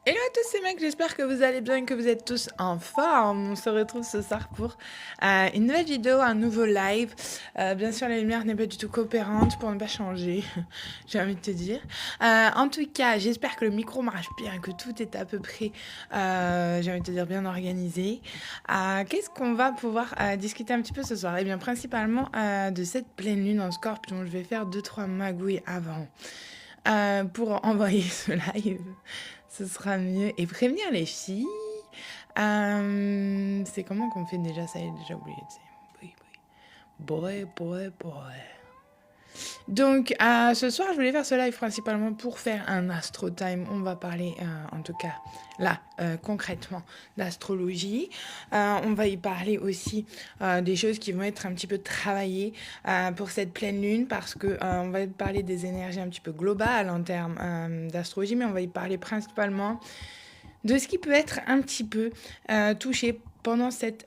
Hello à tous ces mecs, j'espère que vous allez bien et que vous êtes tous en forme. On se retrouve ce soir pour une nouvelle vidéo, un nouveau live. Bien sûr, la lumière n'est pas du tout coopérante pour ne pas changer, j'ai envie de te dire. En tout cas, j'espère que le micro marche bien, que tout est à peu près, j'ai envie de te dire, bien organisé. Qu'est-ce qu'on va pouvoir discuter un petit peu ce soir? Eh bien, principalement de cette pleine lune en Scorpion. Je vais faire 2-3 magouilles avant pour envoyer ce live. Ce sera mieux. Et prévenir les filles. C'est comment qu'on fait déjà? Ça y est, déjà oublié. Oui, oui. Boy, boy, boy. Donc, ce soir, je voulais faire ce live principalement pour faire un astro time. On va parler, en tout cas, là, concrètement, d'astrologie. On va y parler aussi des choses qui vont être un petit peu travaillées pour cette pleine lune, parce que on va parler des énergies un petit peu globales en termes d'astrologie, mais on va y parler principalement de ce qui peut être un petit peu touché pendant cette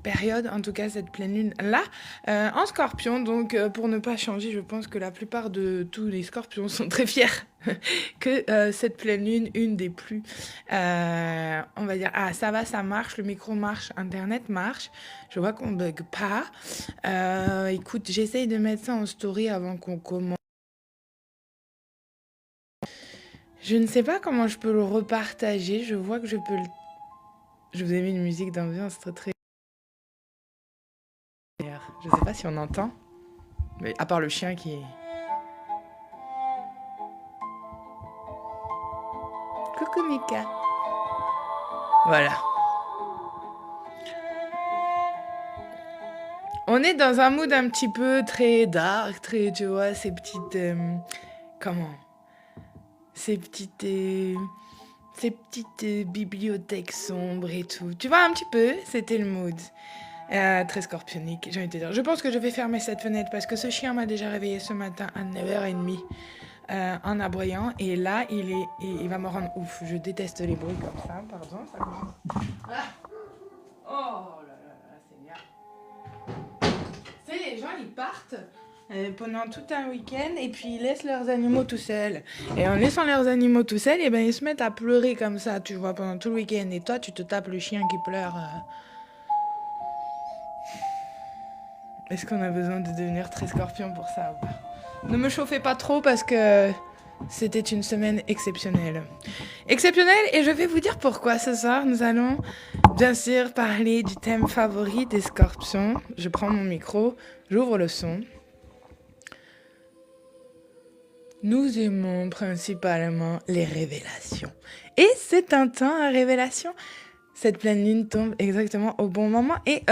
période, en tout cas cette pleine lune-là, en scorpion. Donc pour ne pas changer, je pense que la plupart de tous les scorpions sont très fiers que cette pleine lune, une des plus, on va dire, ah ça va, ça marche, le micro marche, Internet marche, je vois qu'on bug pas. Écoute, j'essaye de mettre ça en story avant qu'on commence. Je ne sais pas comment je peux le repartager, je vois que je peux le... Je vous ai mis une musique d'ambiance très très... Je sais pas si on entend, mais à part le chien qui... Coucou Mika. Voilà. On est dans un mood un petit peu très dark, très, tu vois, ces petites... comment? Ces petites... bibliothèques sombres et tout. Tu vois un petit peu, c'était le mood. Très scorpionique, j'ai envie de te dire. Je pense que je vais fermer cette fenêtre parce que ce chien m'a déjà réveillé ce matin à 9h30 en aboyant. Et là, il va me rendre ouf. Je déteste les bruits comme ça. Pardon, ça commence. Ah. Oh là là là, Seigneur. Tu sais, les gens, ils partent pendant tout un week-end et puis ils laissent leurs animaux tout seuls. Et en laissant leurs animaux tout seuls, et ben, ils se mettent à pleurer comme ça, tu vois, pendant tout le week-end. Et toi, tu te tapes le chien qui pleure. Est-ce qu'on a besoin de devenir très scorpion pour ça ou pas? Ne me chauffez pas trop parce que c'était une semaine exceptionnelle. Exceptionnelle, et je vais vous dire pourquoi ce soir. Nous allons bien sûr parler du thème favori des scorpions. Je prends mon micro, j'ouvre le son. Nous aimons principalement les révélations. Et c'est un temps à révélation. Cette pleine lune tombe exactement au bon moment et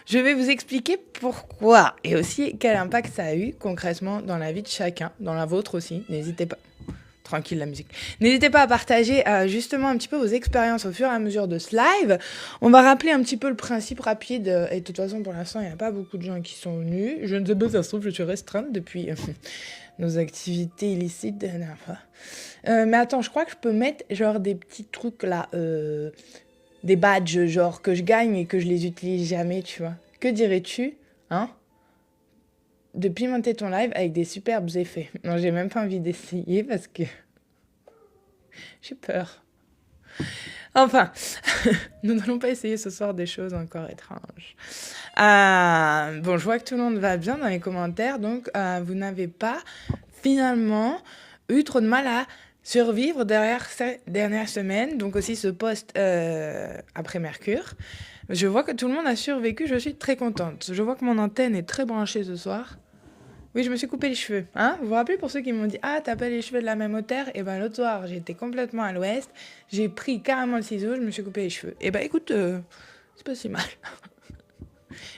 je vais vous expliquer pourquoi et aussi quel impact ça a eu concrètement dans la vie de chacun, dans la vôtre aussi. N'hésitez pas. Tranquille la musique. N'hésitez pas à partager justement un petit peu vos expériences au fur et à mesure de ce live. On va rappeler un petit peu le principe rapide et de toute façon pour l'instant il n'y a pas beaucoup de gens qui sont venus. Je ne sais pas, ça se trouve je suis restreinte depuis nos activités illicites de la dernière fois. Mais attends, je crois que je peux mettre genre des petits trucs là... des badges genre que je gagne et que je les utilise jamais, tu vois. Que dirais-tu, hein, de pimenter ton live avec des superbes effets? Non, j'ai même pas envie d'essayer parce que j'ai peur. Enfin, nous n'allons pas essayer ce soir des choses encore étranges. Bon, je vois que tout le monde va bien dans les commentaires, donc vous n'avez pas finalement eu trop de mal à survivre derrière ces dernières semaines, donc aussi ce post après Mercure. Je vois que tout le monde a survécu, je suis très contente. Je vois que mon antenne est très branchée ce soir. Oui, je me suis coupé les cheveux. Hein, vous vous rappelez pour ceux qui m'ont dit « Ah, t'as pas les cheveux de la même hauteur ?» Et ben l'autre soir, j'étais complètement à l'ouest. J'ai pris carrément le ciseau, je me suis coupé les cheveux. Et ben écoute, c'est pas si mal.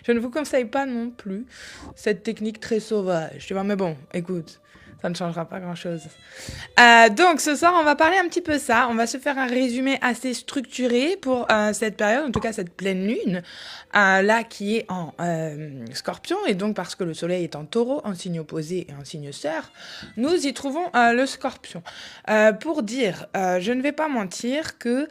Je ne vous conseille pas non plus cette technique très sauvage, tu vois. Mais bon, écoute, ça ne changera pas grand-chose. Donc ce soir, on va parler un petit peu ça. On va se faire un résumé assez structuré pour cette période, en tout cas cette pleine lune, là qui est en Scorpion, et donc parce que le Soleil est en Taureau, en signe opposé et en signe sœur, nous y trouvons le Scorpion. Pour dire, je ne vais pas mentir que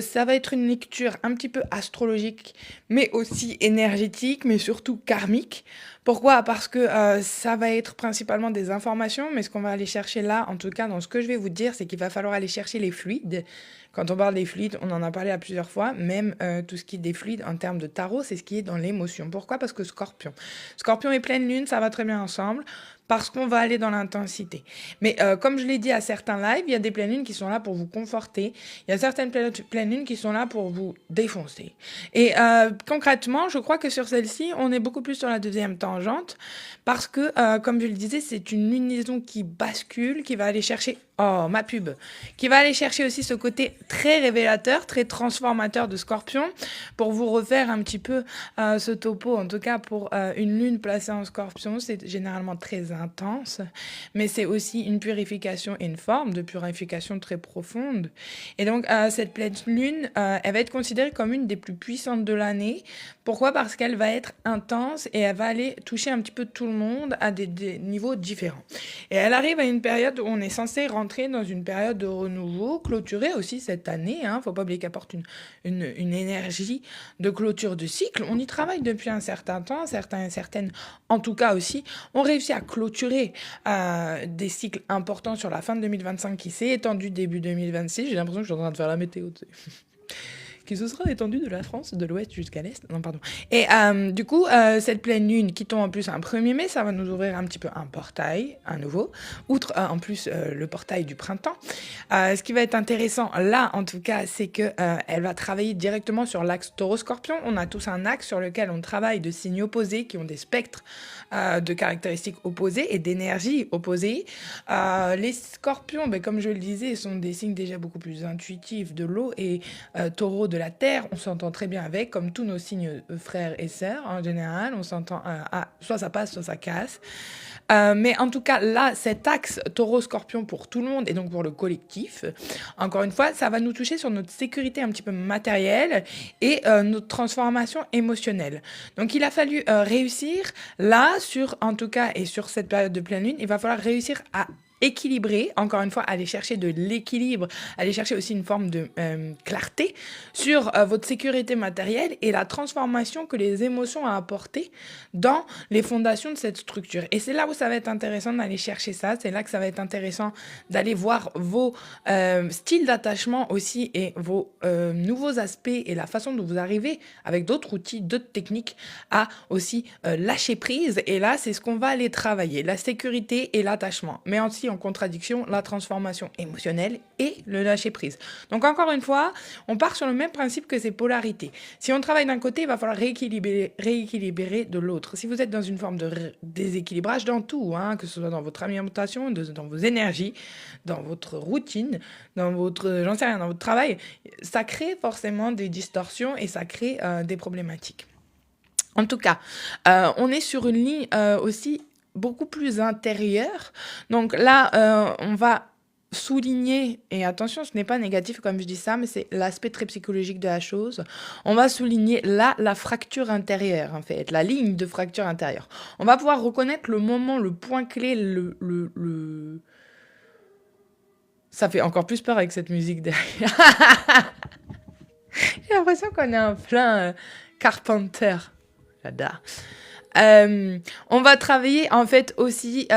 ça va être une lecture un petit peu astrologique, mais aussi énergétique, mais surtout karmique, Pourquoi? Parce que ça va être principalement des informations, mais ce qu'on va aller chercher là, en tout cas dans ce que je vais vous dire, c'est qu'il va falloir aller chercher les fluides. Quand on parle des fluides, on en a parlé à plusieurs fois, même tout ce qui est des fluides en termes de tarot, c'est ce qui est dans l'émotion. Pourquoi? Parce que Scorpion. Scorpion et pleine lune, ça va très bien ensemble, parce qu'on va aller dans l'intensité. Mais comme je l'ai dit à certains lives, il y a des pleines lunes qui sont là pour vous conforter, il y a certaines pleines lunes qui sont là pour vous défoncer. Et concrètement, je crois que sur celle-ci, on est beaucoup plus sur la deuxième tangente, parce que, comme je le disais, c'est une lunaison qui bascule, qui va aller chercher, oh, ma pub, qui va aller chercher aussi ce côté très révélateur, très transformateur de Scorpion, pour vous refaire un petit peu ce topo, en tout cas pour une lune placée en Scorpion, c'est généralement très intense, mais c'est aussi une purification et une forme de purification très profonde. Et donc, cette pleine lune, elle va être considérée comme une des plus puissantes de l'année. Pourquoi? Parce qu'elle va être intense et elle va aller toucher un petit peu tout le monde à des niveaux différents. Et elle arrive à une période où on est censé rentrer dans une période de renouveau, clôturer aussi cette année. Faut pas oublier qu'elle apporte une énergie de clôture de cycle. On y travaille depuis un certain temps, certaines, en tout cas aussi, ont réussi à clôturer des cycles importants sur la fin de 2025 qui s'est étendu début 2026. J'ai l'impression que je suis en train de faire la météo, tu sais. Qui se sera étendue de la France, de l'ouest jusqu'à l'est. Non, pardon. Et du coup, cette pleine lune qui tombe en plus un 1er mai, ça va nous ouvrir un petit peu un portail, un nouveau, outre en plus le portail du printemps. Ce qui va être intéressant là, en tout cas, c'est que elle va travailler directement sur l'axe Taureau-Scorpion. On a tous un axe sur lequel on travaille de signes opposés qui ont des spectres de caractéristiques opposées et d'énergie opposée. Les Scorpions, comme je le disais, sont des signes déjà beaucoup plus intuitifs de l'eau et Taureau de la terre, on s'entend très bien avec, comme tous nos signes frères et sœurs, en général, on s'entend, soit ça passe, soit ça casse. Mais en tout cas, là, cet axe Taureau-Scorpion pour tout le monde et donc pour le collectif, encore une fois, ça va nous toucher sur notre sécurité un petit peu matérielle et notre transformation émotionnelle. Donc, il a fallu réussir, là, en tout cas, et sur cette période de pleine lune, il va falloir réussir à équilibrer, encore une fois, aller chercher de l'équilibre, aller chercher aussi une forme de clarté sur votre sécurité matérielle et la transformation que les émotions ont apporté dans les fondations de cette structure. Et c'est là où ça va être intéressant d'aller chercher ça, c'est là que ça va être intéressant d'aller voir vos styles d'attachement aussi et vos nouveaux aspects et la façon dont vous arrivez avec d'autres outils, d'autres techniques à aussi lâcher prise. Et là, c'est ce qu'on va aller travailler, la sécurité et l'attachement, mais aussi en contradiction la transformation émotionnelle et le lâcher prise. Donc encore une fois, on part sur le même principe que ces polarités. Si on travaille d'un côté, il va falloir rééquilibrer de l'autre. Si vous êtes dans une forme de déséquilibrage dans tout, que ce soit dans votre alimentation, dans vos énergies, dans votre routine, dans votre, j'en sais rien, dans votre travail, ça crée forcément des distorsions et ça crée des problématiques. En tout cas, on est sur une ligne aussi beaucoup plus intérieure. Donc là, on va souligner, et attention, ce n'est pas négatif comme je dis ça, mais c'est l'aspect très psychologique de la chose. On va souligner là la fracture intérieure, en fait, la ligne de fracture intérieure. On va pouvoir reconnaître le moment, le point clé, Ça fait encore plus peur avec cette musique derrière. J'ai l'impression qu'on est en plein Carpenter. J'adore. On va travailler en fait aussi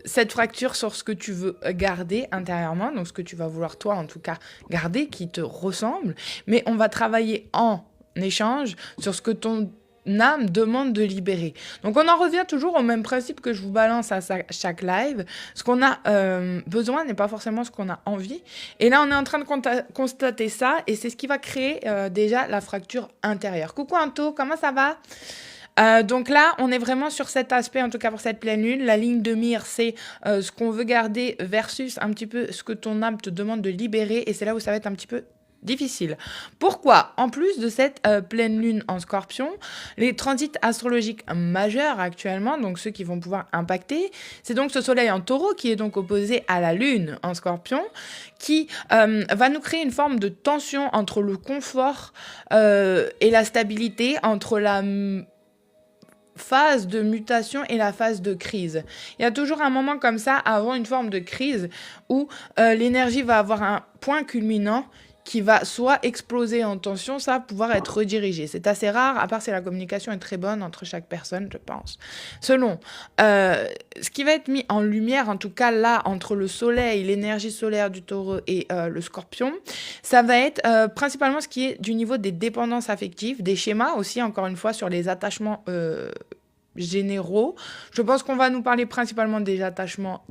cette fracture sur ce que tu veux garder intérieurement, donc ce que tu vas vouloir toi en tout cas garder, qui te ressemble, mais on va travailler en échange sur ce que ton âme demande de libérer. Donc on en revient toujours au même principe que je vous balance à chaque live. Ce qu'on a besoin n'est pas forcément ce qu'on a envie. Et là, on est en train de constater ça et c'est ce qui va créer déjà la fracture intérieure. Coucou Anto, comment ça va ? Donc là, on est vraiment sur cet aspect, en tout cas pour cette pleine lune. La ligne de mire, c'est ce qu'on veut garder versus un petit peu ce que ton âme te demande de libérer. Et c'est là où ça va être un petit peu difficile. Pourquoi? En plus de cette pleine lune en Scorpion, les transits astrologiques majeurs actuellement, donc ceux qui vont pouvoir impacter, c'est donc ce soleil en Taureau qui est donc opposé à la lune en Scorpion, qui va nous créer une forme de tension entre le confort et la stabilité, entre la phase de mutation et la phase de crise. Il y a toujours un moment comme ça avant une forme de crise où l'énergie va avoir un point culminant qui va soit exploser en tension, ça va pouvoir être redirigé. C'est assez rare, à part si la communication est très bonne entre chaque personne, je pense. Selon ce qui va être mis en lumière, en tout cas là, entre le soleil, l'énergie solaire du taureau et le scorpion, ça va être principalement ce qui est du niveau des dépendances affectives, des schémas aussi, encore une fois, sur les attachements généraux. Je pense qu'on va nous parler principalement des attachements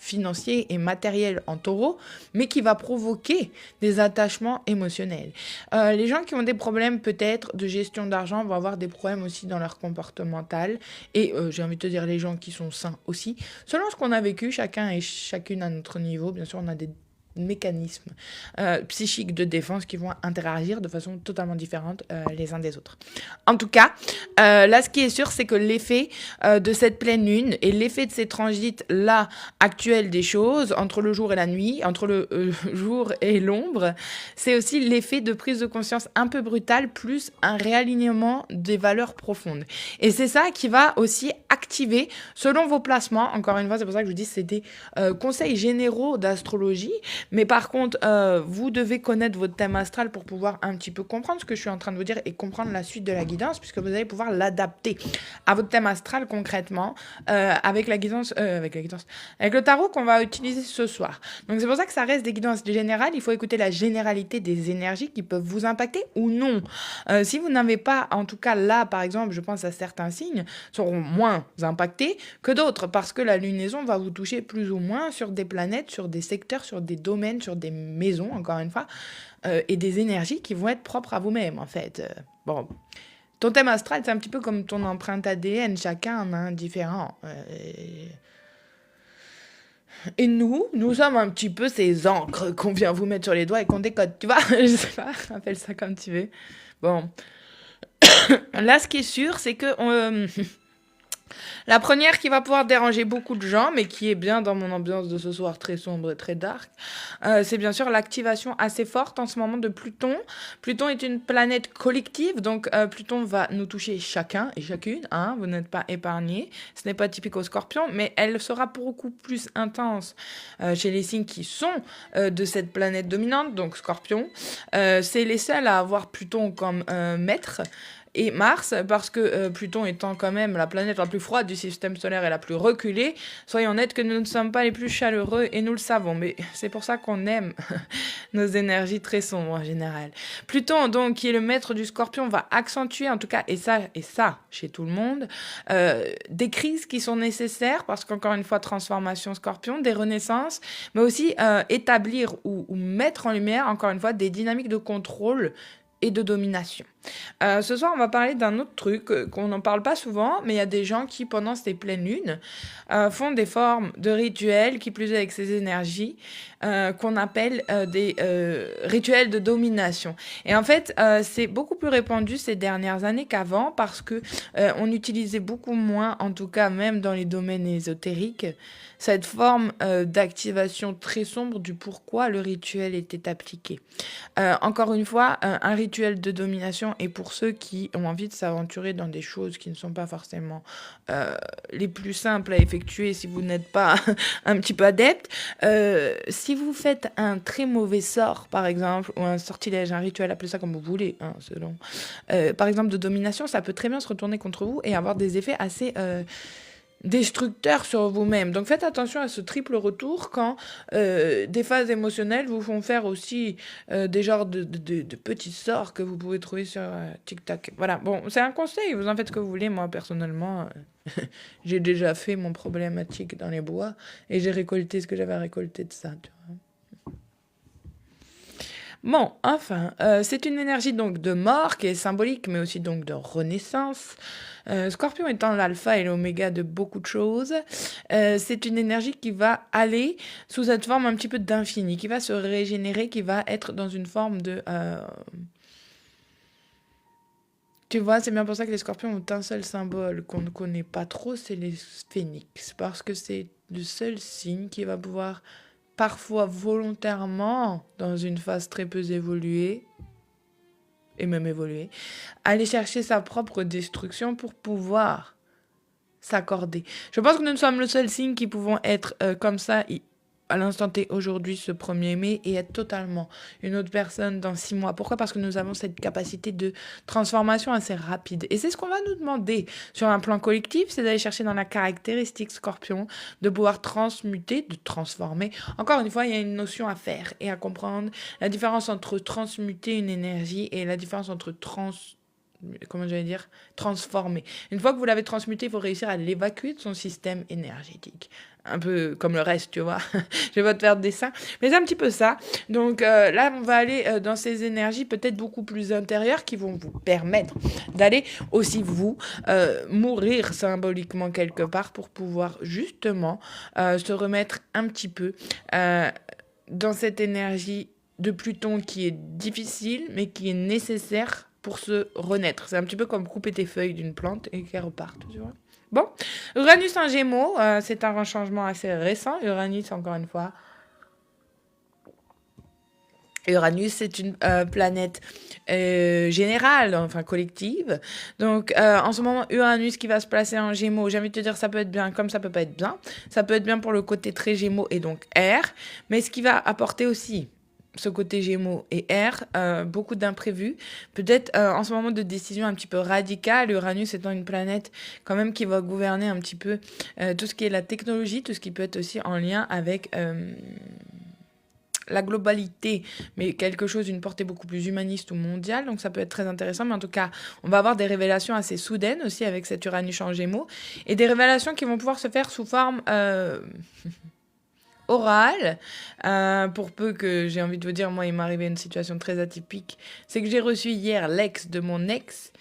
financiers et matériels en taureau, mais qui va provoquer des attachements émotionnels. Les gens qui ont des problèmes peut-être de gestion d'argent vont avoir des problèmes aussi dans leur comportemental. Et j'ai envie de te dire les gens qui sont sains aussi. Selon ce qu'on a vécu, chacun et chacune à notre niveau, bien sûr, on a des mécanismes psychiques de défense qui vont interagir de façon totalement différente les uns des autres. En tout cas, là, ce qui est sûr, c'est que l'effet de cette pleine lune et l'effet de ces transits là actuels des choses, entre le jour et la nuit, entre le jour et l'ombre, c'est aussi l'effet de prise de conscience un peu brutale plus un réalignement des valeurs profondes. Et c'est ça qui va aussi activer, selon vos placements, encore une fois, c'est pour ça que je vous dis, c'est des conseils généraux d'astrologie. Mais par contre, vous devez connaître votre thème astral pour pouvoir un petit peu comprendre ce que je suis en train de vous dire et comprendre la suite de la guidance, puisque vous allez pouvoir l'adapter à votre thème astral concrètement avec le tarot qu'on va utiliser ce soir. Donc c'est pour ça que ça reste des guidances générales. Il faut écouter la généralité des énergies qui peuvent vous impacter ou non. Si vous n'avez pas, en tout cas là, par exemple, je pense à certains signes, seront moins impactés que d'autres, parce que la lunaison va vous toucher plus ou moins sur des planètes, sur des secteurs, sur des domaines, sur des maisons, encore une fois, et des énergies qui vont être propres à vous-même, en fait. Bon, ton thème astral, c'est un petit peu comme ton empreinte ADN, chacun en a un différent. Et nous sommes un petit peu ces encres qu'on vient vous mettre sur les doigts et qu'on décode, tu vois. Je sais pas, appelle ça comme tu veux. Bon, là, ce qui est sûr, c'est que la première qui va pouvoir déranger beaucoup de gens, mais qui est bien dans mon ambiance de ce soir très sombre et très dark, c'est bien sûr l'activation assez forte en ce moment de Pluton. Pluton est une planète collective, donc Pluton va nous toucher chacun et chacune, hein, vous n'êtes pas épargnés. Ce n'est pas typique au Scorpion, mais elle sera beaucoup plus intense chez les signes qui sont de cette planète dominante, donc Scorpion. C'est les seuls à avoir Pluton comme maître. Et Mars, parce que Pluton étant quand même la planète la plus froide du système solaire et la plus reculée, soyons honnêtes que nous ne sommes pas les plus chaleureux et nous le savons, mais c'est pour ça qu'on aime nos énergies très sombres en général. Pluton, donc, qui est le maître du Scorpion, va accentuer, en tout cas, et ça chez tout le monde, des crises qui sont nécessaires, parce qu'encore une fois, transformation Scorpion, des renaissances, mais aussi établir ou mettre en lumière, encore une fois, des dynamiques de contrôle et de domination. Ce soir, on va parler d'un autre truc qu'on n'en parle pas souvent, mais il y a des gens qui, pendant ces pleines lunes, font des formes de rituels, qui plus est avec ces énergies, qu'on appelle des rituels de domination. Et en fait, c'est beaucoup plus répandu ces dernières années qu'avant, parce que on utilisait beaucoup moins, en tout cas même dans les domaines ésotériques, cette forme d'activation très sombre du pourquoi le rituel était appliqué. Encore une fois, un rituel de domination est pour ceux qui ont envie de s'aventurer dans des choses qui ne sont pas forcément les plus simples à effectuer si vous n'êtes pas un petit peu adepte. Si vous faites un très mauvais sort, par exemple, ou un sortilège, un rituel, appelez ça comme vous voulez, hein, selon. Par exemple, de domination, ça peut très bien se retourner contre vous et avoir des effets assez destructeur sur vous-même. Donc faites attention à ce triple retour quand des phases émotionnelles vous font faire aussi des genres de petits sorts que vous pouvez trouver sur TikTok. Voilà, bon, c'est un conseil, vous en faites ce que vous voulez. Moi, personnellement, j'ai déjà fait mon problématique dans les bois et j'ai récolté ce que j'avais à récolter de ça, tu vois. Bon, enfin, c'est une énergie donc de mort qui est symbolique, mais aussi donc de renaissance. Scorpion étant l'alpha et l'oméga de beaucoup de choses, c'est une énergie qui va aller sous cette forme un petit peu d'infini, qui va se régénérer, qui va être dans une forme de... Tu vois, c'est bien pour ça que les scorpions ont un seul symbole qu'on ne connaît pas trop, c'est les phénix, parce que c'est le seul signe qui va pouvoir... parfois volontairement, dans une phase très peu évoluée, et même évoluée, aller chercher sa propre destruction pour pouvoir s'accorder. Je pense que nous sommes le seul signe qui pouvons être comme ça à l'instant T aujourd'hui, ce 1er mai, et être totalement une autre personne dans 6 mois. Pourquoi? Parce que nous avons cette capacité de transformation assez rapide. Et c'est ce qu'on va nous demander sur un plan collectif, c'est d'aller chercher dans la caractéristique Scorpion, de pouvoir transmuter, de transformer. Encore une fois, il y a une notion à faire et à comprendre. La différence entre transmuter une énergie et la différence entre transformer. Une fois que vous l'avez transmuté, il faut réussir à l'évacuer de son système énergétique. Un peu comme le reste, tu vois. Je vais pas te faire de dessin, mais c'est un petit peu ça. Donc là, on va aller dans ces énergies peut-être beaucoup plus intérieures qui vont vous permettre d'aller aussi vous mourir symboliquement quelque part pour pouvoir justement se remettre un petit peu dans cette énergie de Pluton qui est difficile, mais qui est nécessaire pour se renaître. C'est un petit peu comme couper tes feuilles d'une plante et qu'elles repartent, tu vois. Bon, Uranus en Gémeaux, c'est un changement assez récent. Uranus, encore une fois. Uranus, c'est une planète générale, enfin collective. Donc, en ce moment, Uranus qui va se placer en Gémeaux, j'ai envie de te dire, ça peut être bien comme ça peut pas être bien. Ça peut être bien pour le côté très Gémeaux et donc air, mais ce qui va apporter aussi ce côté Gémeaux et air, beaucoup d'imprévus, peut-être en ce moment de décisions un petit peu radicales, Uranus étant une planète quand même qui va gouverner un petit peu tout ce qui est la technologie, tout ce qui peut être aussi en lien avec la globalité, mais quelque chose d'une portée beaucoup plus humaniste ou mondiale, donc ça peut être très intéressant, mais en tout cas, on va avoir des révélations assez soudaines aussi avec cet Uranus en Gémeaux, et des révélations qui vont pouvoir se faire sous forme orale, pour peu que j'ai envie de vous dire, moi il m'est arrivé une situation très atypique, c'est que j'ai reçu hier l'ex de mon ex,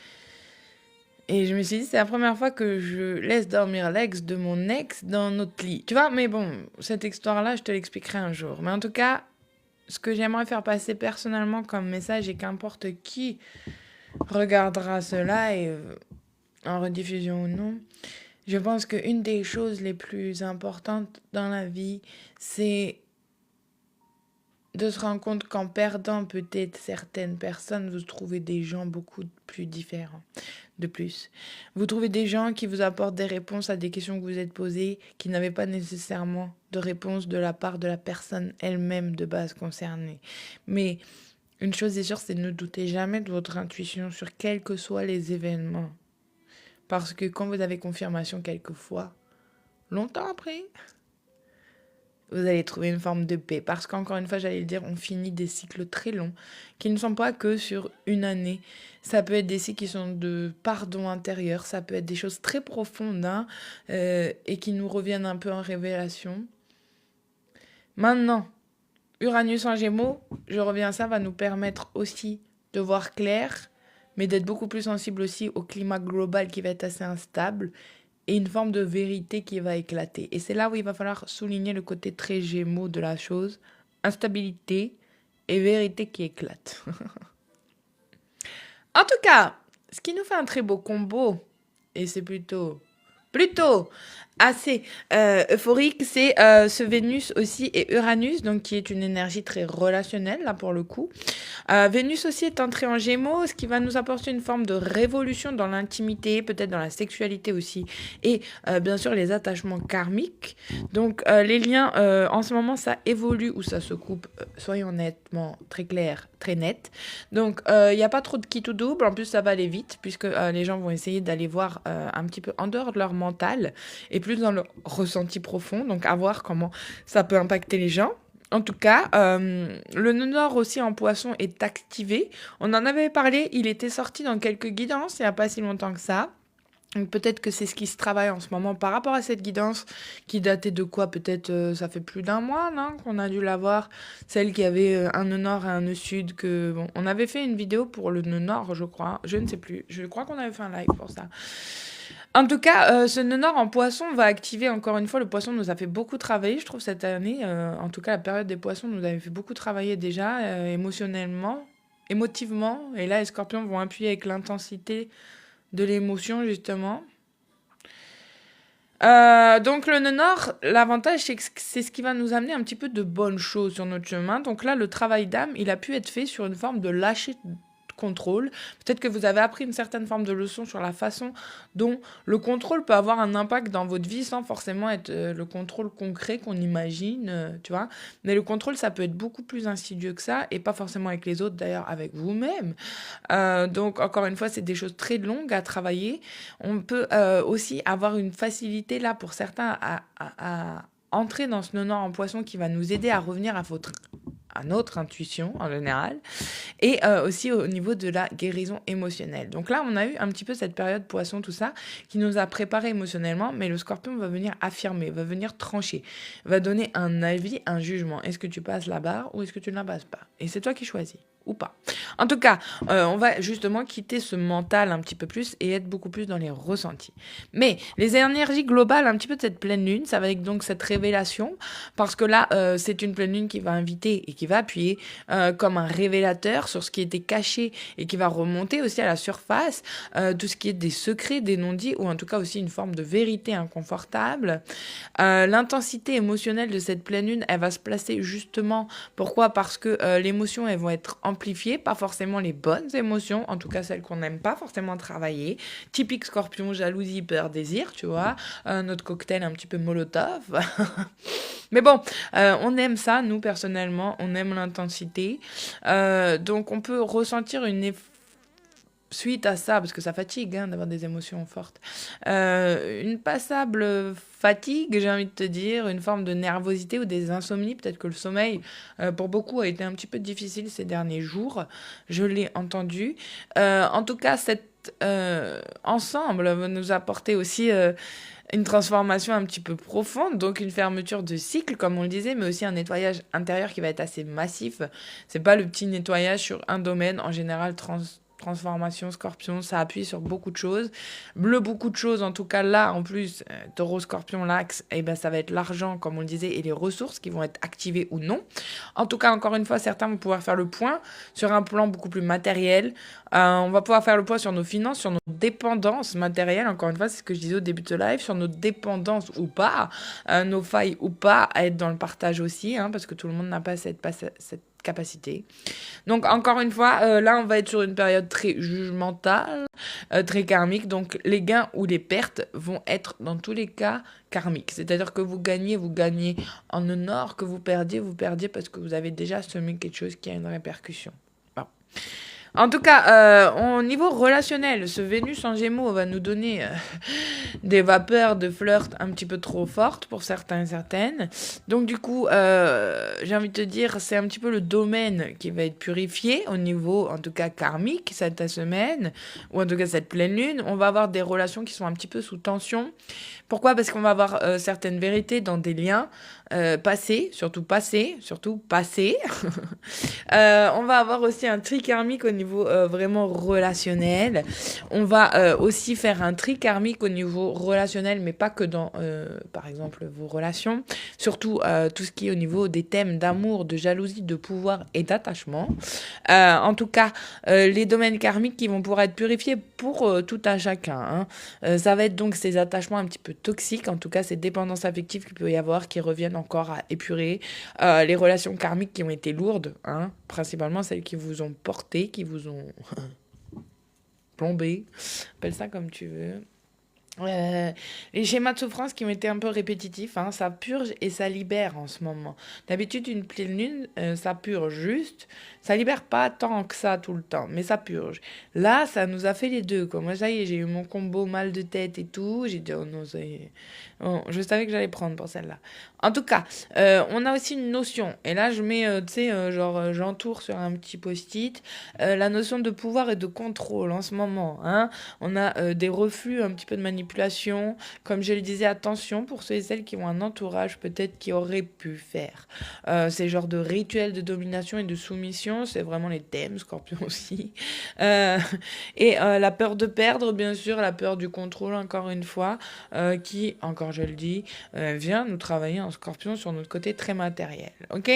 et je me suis dit c'est la première fois que je laisse dormir l'ex de mon ex dans notre lit, tu vois, mais bon, cette histoire-là je te l'expliquerai un jour, mais en tout cas, ce que j'aimerais faire passer personnellement comme message, et qu'importe qui regardera cela, et en rediffusion ou non, je pense qu'une des choses les plus importantes dans la vie, c'est de se rendre compte qu'en perdant peut-être certaines personnes, vous trouvez des gens beaucoup plus différents. De plus, vous trouvez des gens qui vous apportent des réponses à des questions que vous êtes posées, qui n'avaient pas nécessairement de réponse de la part de la personne elle-même de base concernée. Mais une chose est sûre, c'est ne doutez jamais de votre intuition sur quels que soient les événements. Parce que quand vous avez confirmation quelquefois, longtemps après, vous allez trouver une forme de paix. Parce qu'encore une fois, j'allais le dire, on finit des cycles très longs qui ne sont pas que sur une année. Ça peut être des cycles qui sont de pardon intérieur, ça peut être des choses très profondes et qui nous reviennent un peu en révélation. Maintenant, Uranus en Gémeaux, je reviens à ça, va nous permettre aussi de voir clair, mais d'être beaucoup plus sensible aussi au climat global qui va être assez instable et une forme de vérité qui va éclater. Et c'est là où il va falloir souligner le côté très Gémeaux de la chose, instabilité et vérité qui éclate. En tout cas, ce qui nous fait un très beau combo, et c'est plutôt assez euphorique, c'est ce Vénus aussi et Uranus, donc qui est une énergie très relationnelle là pour le coup. Vénus aussi est entrée en Gémeaux, ce qui va nous apporter une forme de révolution dans l'intimité, peut-être dans la sexualité aussi, et bien sûr les attachements karmiques. Donc les liens en ce moment ça évolue ou ça se coupe, soyons honnêtement très clair, très net. Donc il n'y a pas trop de qui tout double, en plus ça va aller vite puisque les gens vont essayer d'aller voir un petit peu en dehors de leur mental et plus dans leur ressenti profond, donc à voir comment ça peut impacter les gens. En tout cas, le nœud nord aussi en poisson est activé. On en avait parlé, il était sorti dans quelques guidances il n'y a pas si longtemps que ça. Donc peut-être que c'est ce qui se travaille en ce moment par rapport à cette guidance qui datait de quoi? Peut-être ça fait plus d'un mois non, qu'on a dû l'avoir. Celle qui avait un nœud nord et un nœud sud. Que, bon, on avait fait une vidéo pour le nœud nord, je crois. Je ne sais plus. Je crois qu'on avait fait un live pour ça. En tout cas, ce nœud nord en poisson va activer encore une fois. Le poisson nous a fait beaucoup travailler, je trouve, cette année. En tout cas, la période des poissons nous avait fait beaucoup travailler déjà, émotionnellement, émotivement. Et là, les scorpions vont appuyer avec l'intensité de l'émotion, justement. Donc, le nœud nord, l'avantage, c'est que c'est ce qui va nous amener un petit peu de bonnes choses sur notre chemin. Donc là, le travail d'âme, il a pu être fait sur une forme de lâcher contrôle. Peut-être que vous avez appris une certaine forme de leçon sur la façon dont le contrôle peut avoir un impact dans votre vie sans forcément être le contrôle concret qu'on imagine, tu vois. Mais le contrôle, ça peut être beaucoup plus insidieux que ça, et pas forcément avec les autres, d'ailleurs avec vous-même. Donc, encore une fois, c'est des choses très longues à travailler. On peut aussi avoir une facilité, là, pour certains, à entrer dans ce nonant en poisson qui va nous aider à revenir à notre intuition, en général, et aussi au niveau de la guérison émotionnelle. Donc là, on a eu un petit peu cette période poisson, tout ça, qui nous a préparés émotionnellement, mais le scorpion va venir affirmer, va venir trancher, va donner un avis, un jugement. Est-ce que tu passes la barre ou est-ce que tu ne la passes pas? Et c'est toi qui choisis, ou pas. En tout cas, on va justement quitter ce mental un petit peu plus et être beaucoup plus dans les ressentis. Mais les énergies globales, un petit peu de cette pleine lune, ça va être donc cette révélation, parce que là, c'est une pleine lune qui va inviter et qui va appuyer comme un révélateur sur ce qui était caché et qui va remonter aussi à la surface, tout ce qui est des secrets, des non-dits, ou en tout cas aussi une forme de vérité inconfortable. L'intensité émotionnelle de cette pleine lune, elle va se placer justement, pourquoi? Parce que les émotions, elles vont être amplifiées, pas forcément les bonnes émotions, en tout cas celles qu'on n'aime pas forcément travailler. Typique scorpion, jalousie, peur, désir, tu vois. Notre cocktail un petit peu molotov. Mais bon, on aime ça, nous, personnellement, on aime l'intensité. Donc, on peut ressentir suite à ça, parce que ça fatigue d'avoir des émotions fortes, une passable fatigue, j'ai envie de te dire, une forme de nervosité ou des insomnies. Peut-être que le sommeil, pour beaucoup, a été un petit peu difficile ces derniers jours. Je l'ai entendu. En tout cas, cet ensemble va nous apporter aussi une transformation un petit peu profonde, donc une fermeture de cycle, comme on le disait, mais aussi un nettoyage intérieur qui va être assez massif. C'est pas le petit nettoyage sur un domaine, en général, transformation, scorpion, ça appuie sur beaucoup de choses. Beaucoup de choses, en tout cas là, en plus, taureau, scorpion, l'axe, et ben, ça va être l'argent, comme on le disait, et les ressources qui vont être activées ou non. En tout cas, encore une fois, certains vont pouvoir faire le point sur un plan beaucoup plus matériel. On va pouvoir faire le point sur nos finances, sur nos dépendances matérielles. Encore une fois, c'est ce que je disais au début de ce live, sur nos dépendances ou pas, nos failles ou pas, à être dans le partage aussi, parce que tout le monde n'a pas cette capacité. Donc, encore une fois, là, on va être sur une période très jugementale, très karmique. Donc, les gains ou les pertes vont être, dans tous les cas, karmiques. C'est-à-dire que vous gagnez en honneur, que vous perdiez parce que vous avez déjà semé quelque chose qui a une répercussion. Bon. En tout cas, au niveau relationnel, ce Vénus en Gémeaux va nous donner des vapeurs de flirt un petit peu trop fortes pour certains et certaines. Donc du coup, j'ai envie de te dire, c'est un petit peu le domaine qui va être purifié au niveau, en tout cas karmique, cette semaine, ou en tout cas cette pleine lune. On va avoir des relations qui sont un petit peu sous tension. Pourquoi? Parce qu'on va avoir certaines vérités dans des liens passés, surtout passés. On va avoir aussi un tri karmique au niveau vraiment relationnel. On va aussi faire un tri karmique au niveau relationnel, mais pas que dans, par exemple, vos relations. Surtout tout ce qui est au niveau des thèmes d'amour, de jalousie, de pouvoir et d'attachement. En tout cas, les domaines karmiques qui vont pouvoir être purifiés pour tout un chacun. Ça va être donc ces attachements un petit peu toxiques, en tout cas ces dépendances affectives qu'il peut y avoir qui reviennent encore à épurer. Les relations karmiques qui ont été lourdes, principalement celles qui vous ont porté, qui vous ont plombé, appelle ça comme tu veux. Les schémas de souffrance qui ont été un peu répétitifs, ça purge et ça libère en ce moment. D'habitude, une pleine lune, ça purge juste, ça libère pas tant que ça tout le temps, mais ça purge. Là, ça nous a fait les deux, quoi. Moi, ça y est, j'ai eu mon combo mal de tête et tout, j'ai dit, oh non, ça y est. Bon, je savais que j'allais prendre pour celle-là. En tout cas, on a aussi une notion, et là, je mets, j'entoure sur un petit post-it, la notion de pouvoir et de contrôle en ce moment, On a des reflux un petit peu de manipulation. Comme je le disais, attention pour ceux et celles qui ont un entourage peut-être qui aurait pu faire ces genres de rituels de domination et de soumission. C'est vraiment les thèmes, Scorpion aussi. Et la peur de perdre, bien sûr, la peur du contrôle, encore une fois, qui, encore je le dis, vient nous travailler en Scorpion sur notre côté très matériel. Ok?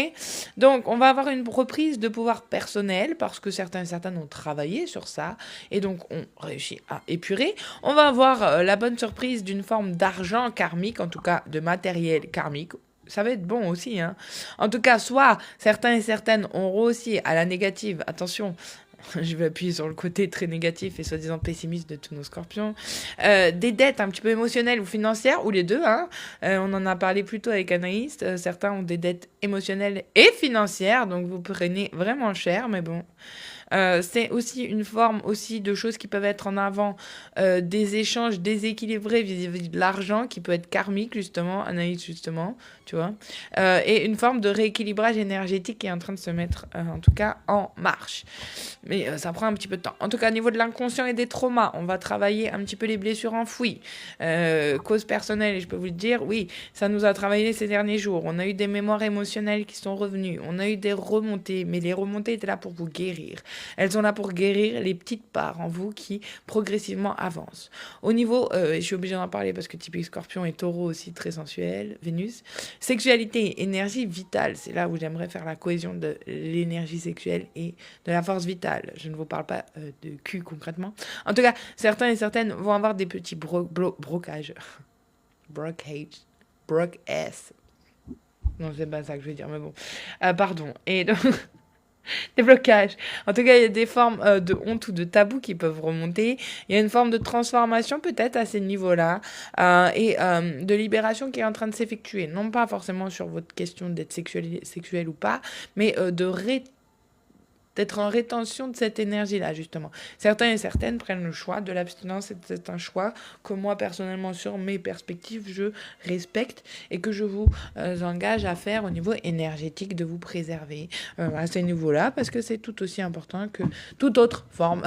Donc, on va avoir une reprise de pouvoir personnel parce que certains et certaines ont travaillé sur ça et donc on réussit à épurer. On va avoir la bonne surprise d'une forme d'argent karmique, en tout cas de matériel karmique. Ça va être bon aussi. En tout cas, soit certains et certaines auront aussi à la négative, attention, je vais appuyer sur le côté très négatif et soi-disant pessimiste de tous nos scorpions, des dettes un petit peu émotionnelles ou financières, ou les deux, hein. On en a parlé plus tôt avec Anaïs, certains ont des dettes émotionnelles et financières, donc vous prenez vraiment cher, mais bon. C'est aussi une forme aussi de choses qui peuvent être en avant, des échanges déséquilibrés vis-à-vis de l'argent, qui peut être karmique, justement, Anaïs, justement, tu vois, et une forme de rééquilibrage énergétique qui est en train de se mettre, en tout cas, en marche. Mais ça prend un petit peu de temps. En tout cas, au niveau de l'inconscient et des traumas, on va travailler un petit peu les blessures enfouies. Cause personnelle, et je peux vous le dire, oui, ça nous a travaillé ces derniers jours. On a eu des mémoires émotionnelles qui sont revenues. On a eu des remontées, mais les remontées étaient là pour vous guérir. Elles sont là pour guérir les petites parts en vous qui progressivement avancent. Au niveau, je suis obligée d'en parler parce que typique Scorpion et Taureau aussi très sensuel, Vénus. Sexualité, énergie vitale, c'est là où j'aimerais faire la cohésion de l'énergie sexuelle et de la force vitale. Je ne vous parle pas de cul concrètement. En tout cas, certains et certaines vont avoir des petits brocages. Broke-ass. Non, c'est pas ça que je veux dire, mais bon. Pardon. Et donc... des blocages. En tout cas, il y a des formes de honte ou de tabou qui peuvent remonter. Il y a une forme de transformation peut-être à ces niveaux-là et de libération qui est en train de s'effectuer. Non pas forcément sur votre question d'être sexuel ou pas, mais d'être en rétention de cette énergie-là, justement. Certains et certaines prennent le choix de l'abstinence, et c'est un choix que moi, personnellement, sur mes perspectives, je respecte et que je vous engage à faire au niveau énergétique, de vous préserver à ce niveau-là, parce que c'est tout aussi important que toute autre forme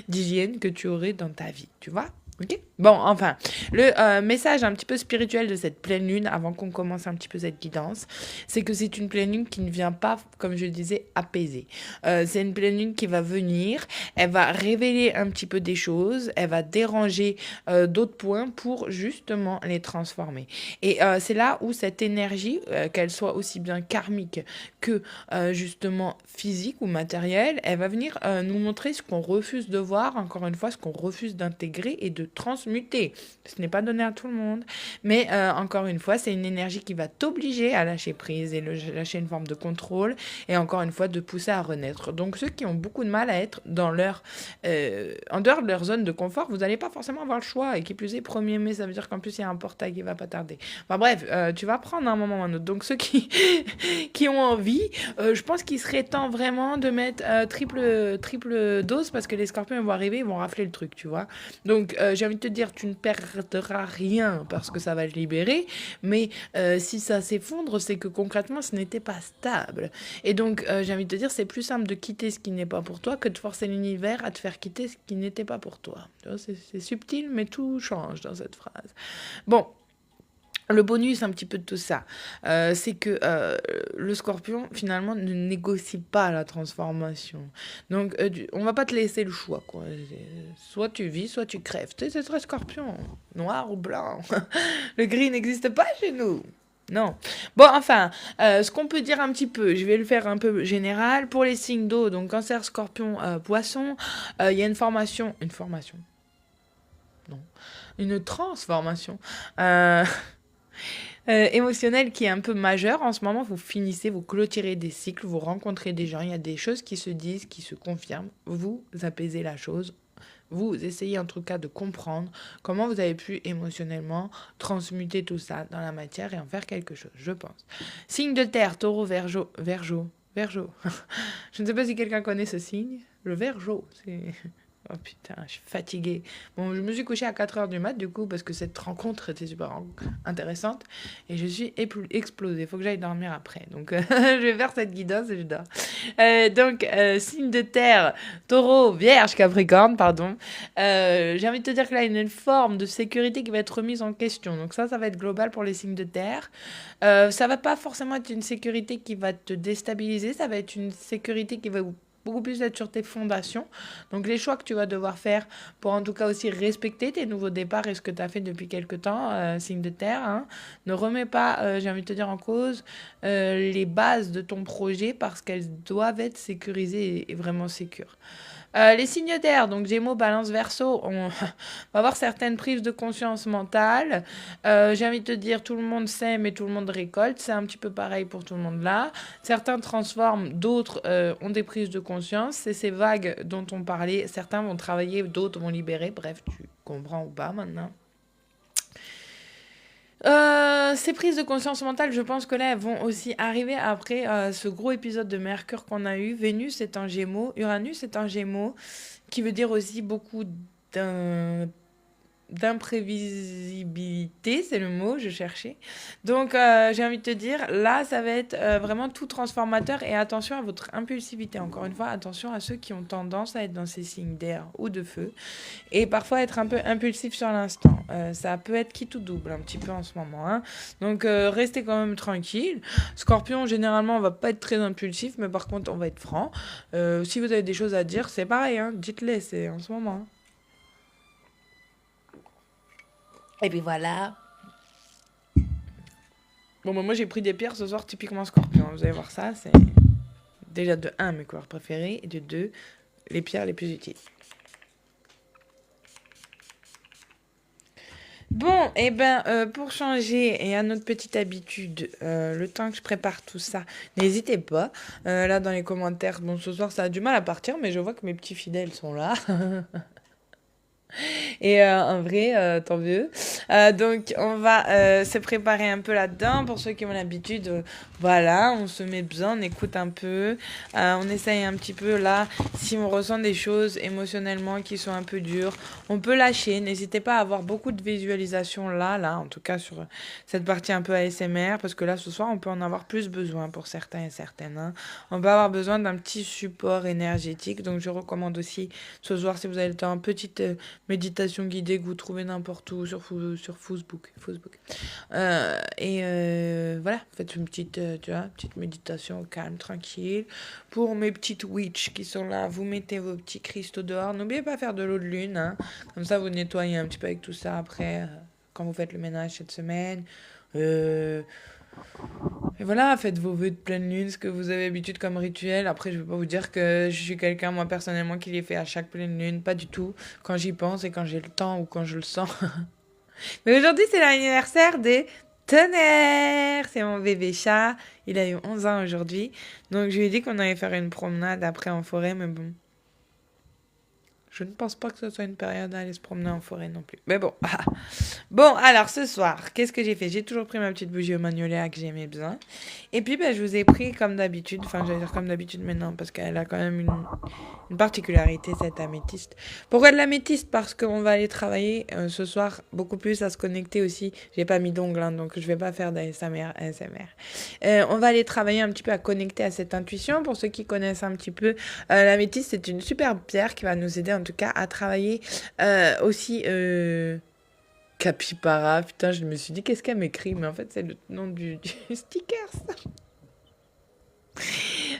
d'hygiène que tu aurais dans ta vie, tu vois ? Ok. Bon, enfin, le message un petit peu spirituel de cette pleine lune, avant qu'on commence un petit peu cette guidance, c'est que c'est une pleine lune qui ne vient pas, comme je le disais, apaiser. C'est une pleine lune qui va venir, elle va révéler un petit peu des choses, elle va déranger d'autres points pour justement les transformer. Et c'est là où cette énergie, qu'elle soit aussi bien karmique que justement physique ou matérielle, elle va venir nous montrer ce qu'on refuse de voir, encore une fois, ce qu'on refuse d'intégrer et de transmuter. Ce n'est pas donné à tout le monde, mais encore une fois, c'est une énergie qui va t'obliger à lâcher prise et lâcher une forme de contrôle et encore une fois de pousser à renaître. Donc ceux qui ont beaucoup de mal à être dans leur en dehors de leur zone de confort, vous n'allez pas forcément avoir le choix, et qui plus est 1er mai, ça veut dire qu'en plus il y a un portail qui va pas tarder. Enfin bref, tu vas prendre un moment ou un autre. Donc ceux qui qui ont envie, je pense qu'il serait temps vraiment de mettre triple dose, parce que les scorpions vont arriver, ils vont rafler le truc, tu vois. Donc j'ai envie de te dire, tu ne perdras rien parce que ça va te libérer, mais si ça s'effondre, c'est que concrètement ce n'était pas stable. Et donc j'ai envie de te dire, c'est plus simple de quitter ce qui n'est pas pour toi que de forcer l'univers à te faire quitter ce qui n'était pas pour toi. C'est subtil, mais tout change dans cette phrase. Bon. Le bonus un petit peu de tout ça, c'est que le scorpion, finalement, ne négocie pas la transformation. Donc, on va pas te laisser le choix, quoi. Soit tu vis, soit tu crèves. Tu sais, c'est très scorpion. Noir ou blanc. Le gris n'existe pas chez nous. Non. Bon, enfin, ce qu'on peut dire un petit peu, je vais le faire un peu général. Pour les signes d'eau, donc cancer, scorpion, poisson, il y a une formation. Une formation. Non. Une transformation. Émotionnel qui est un peu majeur. En ce moment, vous finissez, vous clôturez des cycles, vous rencontrez des gens, il y a des choses qui se disent, qui se confirment, vous apaisez la chose, vous essayez en tout cas de comprendre comment vous avez pu émotionnellement transmuter tout ça dans la matière et en faire quelque chose, je pense. Signe de terre, taureau, vergeau. Je ne sais pas si quelqu'un connaît ce signe. Le vergeau, c'est... Oh putain, je suis fatiguée. Bon, je me suis couchée à 4h du mat, du coup, parce que cette rencontre était super intéressante. Et je suis explosée. Il faut que j'aille dormir après. Donc, je vais faire cette guidance et je dors. Donc, signe de terre, taureau, vierge, capricorne, pardon. J'ai envie de te dire que là, il y a une forme de sécurité qui va être remise en question. Donc ça va être global pour les signes de terre. Ça va pas forcément être une sécurité qui va te déstabiliser. Ça va être une sécurité qui va beaucoup plus être sur tes fondations. Donc les choix que tu vas devoir faire pour en tout cas aussi respecter tes nouveaux départs et ce que tu as fait depuis quelque temps, signe de terre, hein. Ne remets pas, j'ai envie de te dire, en cause les bases de ton projet, parce qu'elles doivent être sécurisées et vraiment sécures. Les signes d'air, donc Gémeaux, Balance, Verseau, on va avoir certaines prises de conscience mentale. J'ai envie de te dire, tout le monde sème et tout le monde récolte. C'est un petit peu pareil pour tout le monde là. Certains transforment, d'autres ont des prises de conscience. C'est ces vagues dont on parlait. Certains vont travailler, d'autres vont libérer. Bref, tu comprends ou pas maintenant. Ces prises de conscience mentale, je pense que là, elles vont aussi arriver après ce gros épisode de Mercure qu'on a eu. Vénus est un Gémeaux, Uranus est un Gémeaux, qui veut dire aussi beaucoup d'un d'imprévisibilité, c'est le mot, je cherchais. Donc, j'ai envie de te dire, là, ça va être vraiment tout transformateur et attention à votre impulsivité. Encore une fois, attention à ceux qui ont tendance à être dans ces signes d'air ou de feu et parfois être un peu impulsif sur l'instant. Ça peut être qui tout double un petit peu en ce moment. Hein. Donc, restez quand même tranquille. Scorpion, généralement, on va pas être très impulsif, mais par contre, on va être franc. Si vous avez des choses à dire, c'est pareil, hein, dites-les, c'est en ce moment. Hein. Et puis voilà. Bon, bah, moi j'ai pris des pierres ce soir typiquement scorpion. Vous allez voir ça, c'est déjà de 1 mes couleurs préférées et de 2 les pierres les plus utiles. Bon, et ben pour changer et à notre petite habitude, le temps que je prépare tout ça, n'hésitez pas. Là dans les commentaires, bon ce soir ça a du mal à partir, mais je vois que mes petits fidèles sont là. Et en vrai, tant mieux. Donc, on va se préparer un peu là-dedans. Pour ceux qui ont l'habitude, voilà, on se met bien, on écoute un peu. On essaye un petit peu là. Si on ressent des choses émotionnellement qui sont un peu dures, on peut lâcher. N'hésitez pas à avoir beaucoup de visualisation là, en tout cas sur cette partie un peu ASMR, parce que là, ce soir, on peut en avoir plus besoin pour certains et certaines. Hein. On peut avoir besoin d'un petit support énergétique. Donc, je recommande aussi ce soir, si vous avez le temps, petite méditation guidée que vous trouvez n'importe où sur Facebook. Voilà, faites une petite, petite méditation calme, tranquille. Pour mes petites witches qui sont là, vous mettez vos petits cristaux dehors. N'oubliez pas de faire de l'eau de lune. Hein. Comme ça, vous nettoyez un petit peu avec tout ça après, quand vous faites le ménage cette semaine. Et voilà, faites vos vœux de pleine lune, ce que vous avez l'habitude comme rituel. Après, je ne vais pas vous dire que je suis quelqu'un, moi, personnellement, qui les fait à chaque pleine lune. Pas du tout. Quand j'y pense et quand j'ai le temps ou quand je le sens. Mais aujourd'hui, c'est l'anniversaire des tonnerres. C'est mon bébé chat. Il a eu 11 ans aujourd'hui. Donc, je lui ai dit qu'on allait faire une promenade après en forêt, mais bon. Je ne pense pas que ce soit une période à aller se promener en forêt non plus. Mais bon. Bon, alors ce soir, qu'est-ce que j'ai fait? J'ai toujours pris ma petite bougie au magnolia que j'aimais bien. Et puis, je vous ai pris comme d'habitude. Enfin, j'allais dire comme d'habitude maintenant, parce qu'elle a quand même une particularité, cette améthyste. Pourquoi de l'améthyste? Parce qu'on va aller travailler ce soir beaucoup plus à se connecter aussi. J'ai pas mis d'ongles, hein, donc je vais pas faire d'ASMR. On va aller travailler un petit peu à connecter à cette intuition. Pour ceux qui connaissent un petit peu, l'améthyste, c'est une superbe pierre qui va nous aider en tout cas à travailler aussi Capybara. Putain, je me suis dit qu'est-ce qu'elle m'écrit, mais en fait c'est le nom du sticker ça.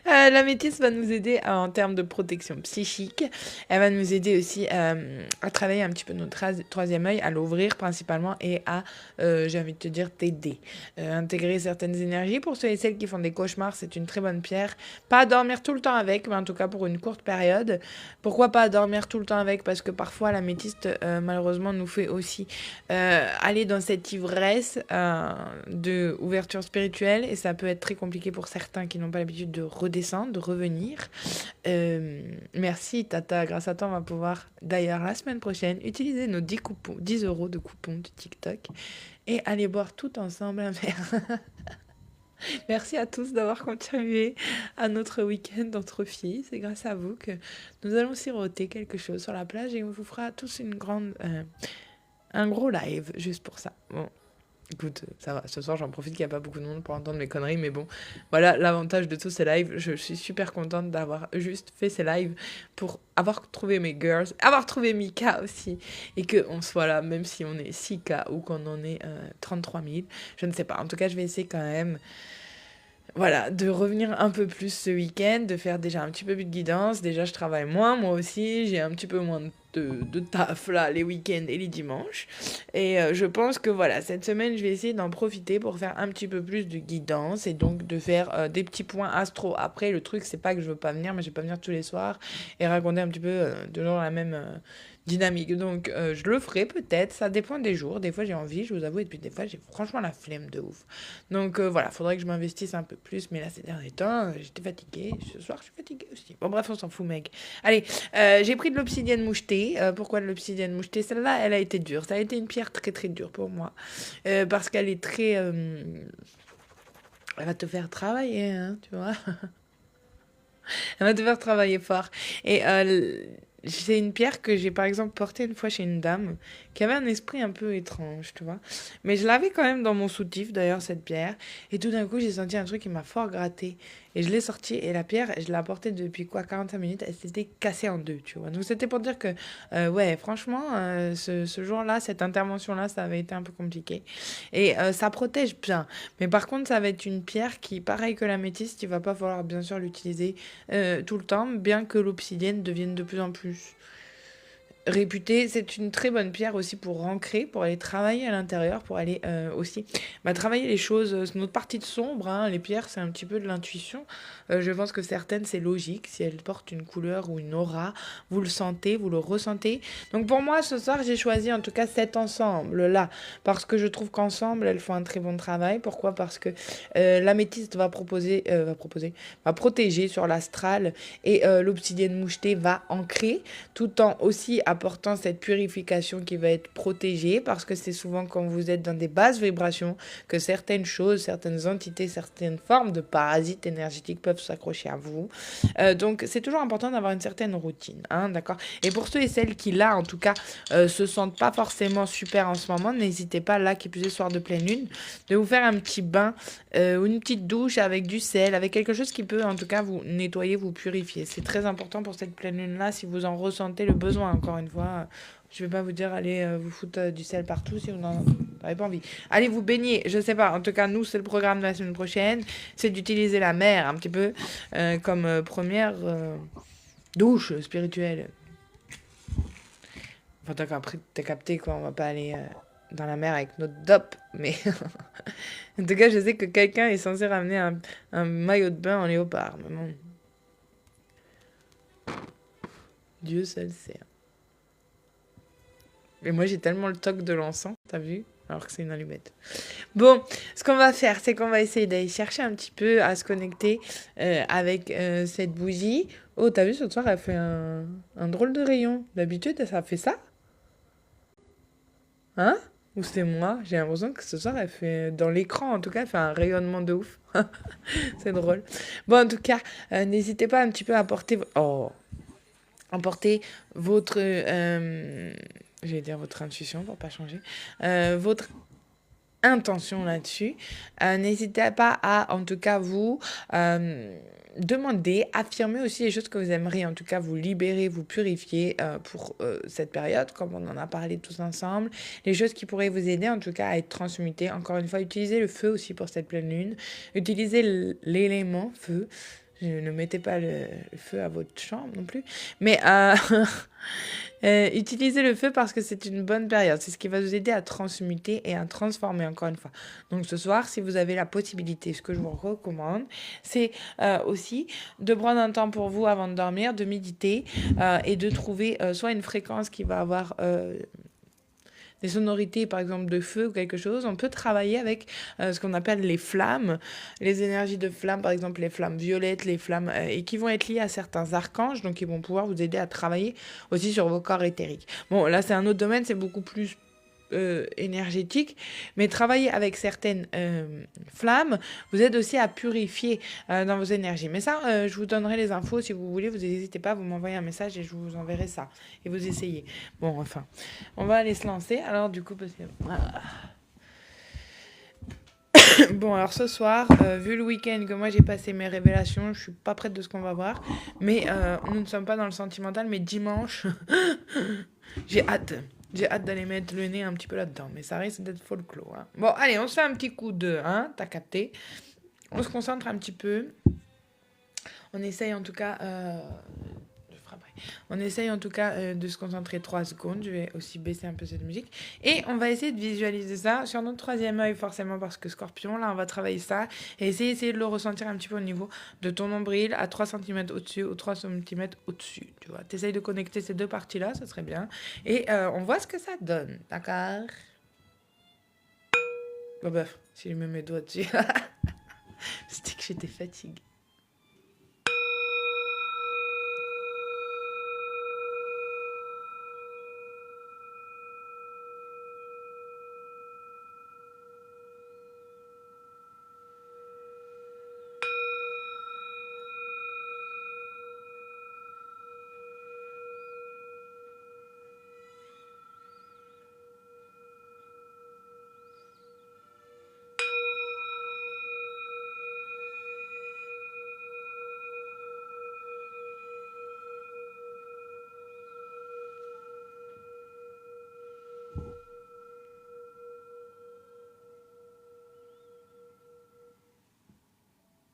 L'améthyste va nous aider en termes de protection psychique. Elle va nous aider aussi à travailler un petit peu notre troisième œil, à l'ouvrir principalement et à, j'ai envie de te dire, t'aider. Intégrer certaines énergies. Pour ceux et celles qui font des cauchemars, c'est une très bonne pierre. Pas à dormir tout le temps avec, mais en tout cas pour une courte période. Pourquoi pas à dormir tout le temps avec? Parce que parfois l'améthyste, malheureusement, nous fait aussi aller dans cette ivresse de ouverture spirituelle et ça peut être très compliqué pour certains qui n'ont pas l'habitude de redescendre, de revenir. Merci Tata, grâce à toi on va pouvoir d'ailleurs la semaine prochaine utiliser nos 10 euros de coupons de TikTok et aller boire tout ensemble un verre. Merci à tous d'avoir contribué à notre week-end entre filles. C'est grâce à vous que nous allons siroter quelque chose sur la plage et on vous fera tous un gros live juste pour ça. Bon. Écoute, ça va, ce soir j'en profite qu'il n'y a pas beaucoup de monde pour entendre mes conneries, mais bon, voilà l'avantage de tous ces lives. Je suis super contente d'avoir juste fait ces lives pour avoir trouvé mes girls, avoir trouvé Mika aussi, et qu'on soit là, même si on est 6K ou qu'on en est 33 000, je ne sais pas. En tout cas, je vais essayer quand même, voilà, de revenir un peu plus ce week-end, de faire déjà un petit peu plus de guidance. Déjà, je travaille moins, moi aussi, j'ai un petit peu moins de de taf là les week-ends et les dimanches et je pense que voilà cette semaine je vais essayer d'en profiter pour faire un petit peu plus de guidance et donc de faire des petits points astro. Après le truc c'est pas que je veux pas venir, mais je vais pas venir tous les soirs et raconter un petit peu toujours la même dynamique. Donc je le ferai peut-être, ça dépend des jours. Des fois j'ai envie, je vous avoue, et puis des fois j'ai franchement la flemme de ouf. Donc voilà, faudrait que je m'investisse un peu plus, mais là ces derniers temps j'étais fatiguée. Ce soir je suis fatiguée aussi. Bon bref, on s'en fout mec. Allez, j'ai pris de l'obsidienne mouchetée. Pourquoi de l'obsidienne mouchetée? Celle-là elle a été dure, ça a été une pierre très très dure pour moi. Parce qu'elle est très... elle va te faire travailler, hein, tu vois. Elle va te faire travailler fort. Et c'est une pierre que j'ai par exemple portée une fois chez une dame qui avait un esprit un peu étrange, tu vois. Mais je l'avais quand même dans mon soutif d'ailleurs, cette pierre. Et tout d'un coup, j'ai senti un truc qui m'a fort gratté. Et je l'ai sortie et la pierre, je l'ai portée depuis quoi, 45 minutes, elle s'était cassée en deux, tu vois. Donc c'était pour dire que, ouais, franchement, ce jour-là, cette intervention-là, ça avait été un peu compliqué. Et ça protège bien. Mais par contre, ça va être une pierre qui, pareil que la métisse, il va pas falloir bien sûr l'utiliser tout le temps, bien que l'obsidienne devienne de plus en plus réputée. C'est une très bonne pierre aussi pour ancrer, pour aller travailler à l'intérieur, pour aller aussi travailler les choses, notre partie de sombre, hein, les pierres c'est un petit peu de l'intuition. Je pense que certaines c'est logique, si elles portent une couleur ou une aura, vous le sentez, vous le ressentez. Donc pour moi ce soir j'ai choisi en tout cas cet ensemble là, parce que je trouve qu'ensemble elles font un très bon travail. Pourquoi? Parce que l'améthyste va protéger sur l'astral et l'obsidienne mouchetée va ancrer, tout en aussi apportant cette purification qui va être protégée, parce que c'est souvent quand vous êtes dans des basses vibrations que certaines choses, certaines entités, certaines formes de parasites énergétiques peuvent s'accrocher à vous. Donc c'est toujours important d'avoir une certaine routine, hein, d'accord. Et pour ceux et celles qui là en tout cas se sentent pas forcément super en ce moment, n'hésitez pas là qui plus est soir de pleine lune de vous faire un petit bain ou une petite douche avec du sel, avec quelque chose qui peut en tout cas vous nettoyer, vous purifier. C'est très important pour cette pleine lune là si vous en ressentez le besoin. Encore une fois, je vais pas vous dire allez vous foutre du sel partout si vous n'en avez pas envie. Allez vous baigner, je sais pas. En tout cas, nous, c'est le programme de la semaine prochaine. C'est d'utiliser la mer un petit peu comme première douche spirituelle. Enfin, t'as capté quoi, on va pas aller dans la mer avec notre dop. Mais en tout cas, je sais que quelqu'un est censé ramener un maillot de bain en léopard. Mais bon. Dieu seul sait. Et moi, j'ai tellement le toc de l'encens, t'as vu? Alors que c'est une allumette. Bon, ce qu'on va faire, c'est qu'on va essayer d'aller chercher un petit peu à se connecter avec cette bougie. Oh, t'as vu, ce soir, elle fait un drôle de rayon. D'habitude, ça fait ça? Hein? Ou c'est moi? J'ai l'impression que ce soir, elle fait, dans l'écran, en tout cas, elle fait un rayonnement de ouf. C'est drôle. Bon, en tout cas, n'hésitez pas un petit peu à porter... Oh! Emporter votre... je vais dire votre intuition pour pas changer. Votre intention là-dessus. N'hésitez pas à, en tout cas, vous demander, affirmer aussi les choses que vous aimeriez, en tout cas, vous libérer, vous purifier pour cette période, comme on en a parlé tous ensemble. Les choses qui pourraient vous aider, en tout cas, à être transmutées. Encore une fois, utilisez le feu aussi pour cette pleine lune. Utilisez l'élément feu. Ne mettez pas le feu à votre chambre non plus. Mais utilisez le feu parce que c'est une bonne période. C'est ce qui va vous aider à transmuter et à transformer, encore une fois. Donc ce soir, si vous avez la possibilité, ce que je vous recommande, c'est aussi de prendre un temps pour vous avant de dormir, de méditer et de trouver soit une fréquence qui va avoir... des sonorités, par exemple, de feu ou quelque chose. On peut travailler avec ce qu'on appelle les flammes, les énergies de flammes, par exemple les flammes violettes, les flammes, et qui vont être liées à certains archanges, donc ils vont pouvoir vous aider à travailler aussi sur vos corps éthériques. Bon, là, c'est un autre domaine, c'est beaucoup plus énergétique, mais travailler avec certaines flammes vous aide aussi à purifier dans vos énergies. Mais ça, je vous donnerai les infos si vous voulez, vous n'hésitez pas, vous m'envoyez un message et je vous enverrai ça. Et vous essayez. Bon, enfin, on va aller se lancer. Alors, du coup, parce que... Bon, alors ce soir, vu le week-end que moi j'ai passé mes révélations, je suis pas prête de ce qu'on va voir, mais nous ne sommes pas dans le sentimental, mais dimanche, j'ai hâte. J'ai hâte d'aller mettre le nez un petit peu là-dedans, mais ça risque d'être folklore. Hein. Bon, allez, on se fait un petit coup de... Hein, t'as capté. On se concentre un petit peu. On essaye en tout cas... je frapperai. On essaye en tout cas de se concentrer 3 secondes. Je vais aussi baisser un peu cette musique. Et on va essayer de visualiser ça sur notre troisième œil, forcément, parce que Scorpion, là, on va travailler ça. Et essayer de le ressentir un petit peu au niveau de ton nombril, à 3 cm au-dessus ou 3 cm au-dessus. Tu vois, t'essayes de connecter ces deux parties-là, ça serait bien. Et on voit ce que ça donne, d'accord? Oh bah, si je mets mes doigts dessus, c'était que j'étais fatiguée.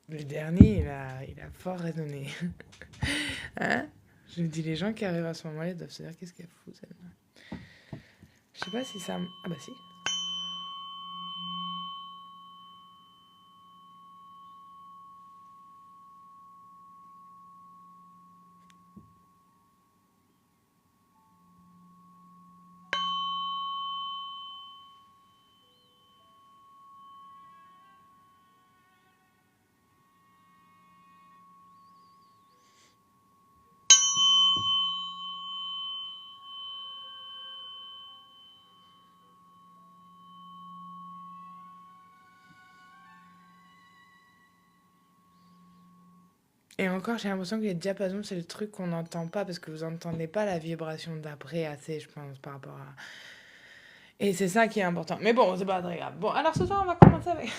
Le dernier, il a fort raisonné. Hein? Je me dis, les gens qui arrivent à ce moment-là, ils doivent se dire, qu'est-ce qu'elle fout, celle-là? Je sais pas si ça... Ah bah si. Et encore, j'ai l'impression que les diapasons, c'est le truc qu'on n'entend pas parce que vous n'entendez pas la vibration d'après assez, je pense, par rapport à... Et c'est ça qui est important. Mais bon, c'est pas très grave. Bon, alors ce soir, on va commencer avec...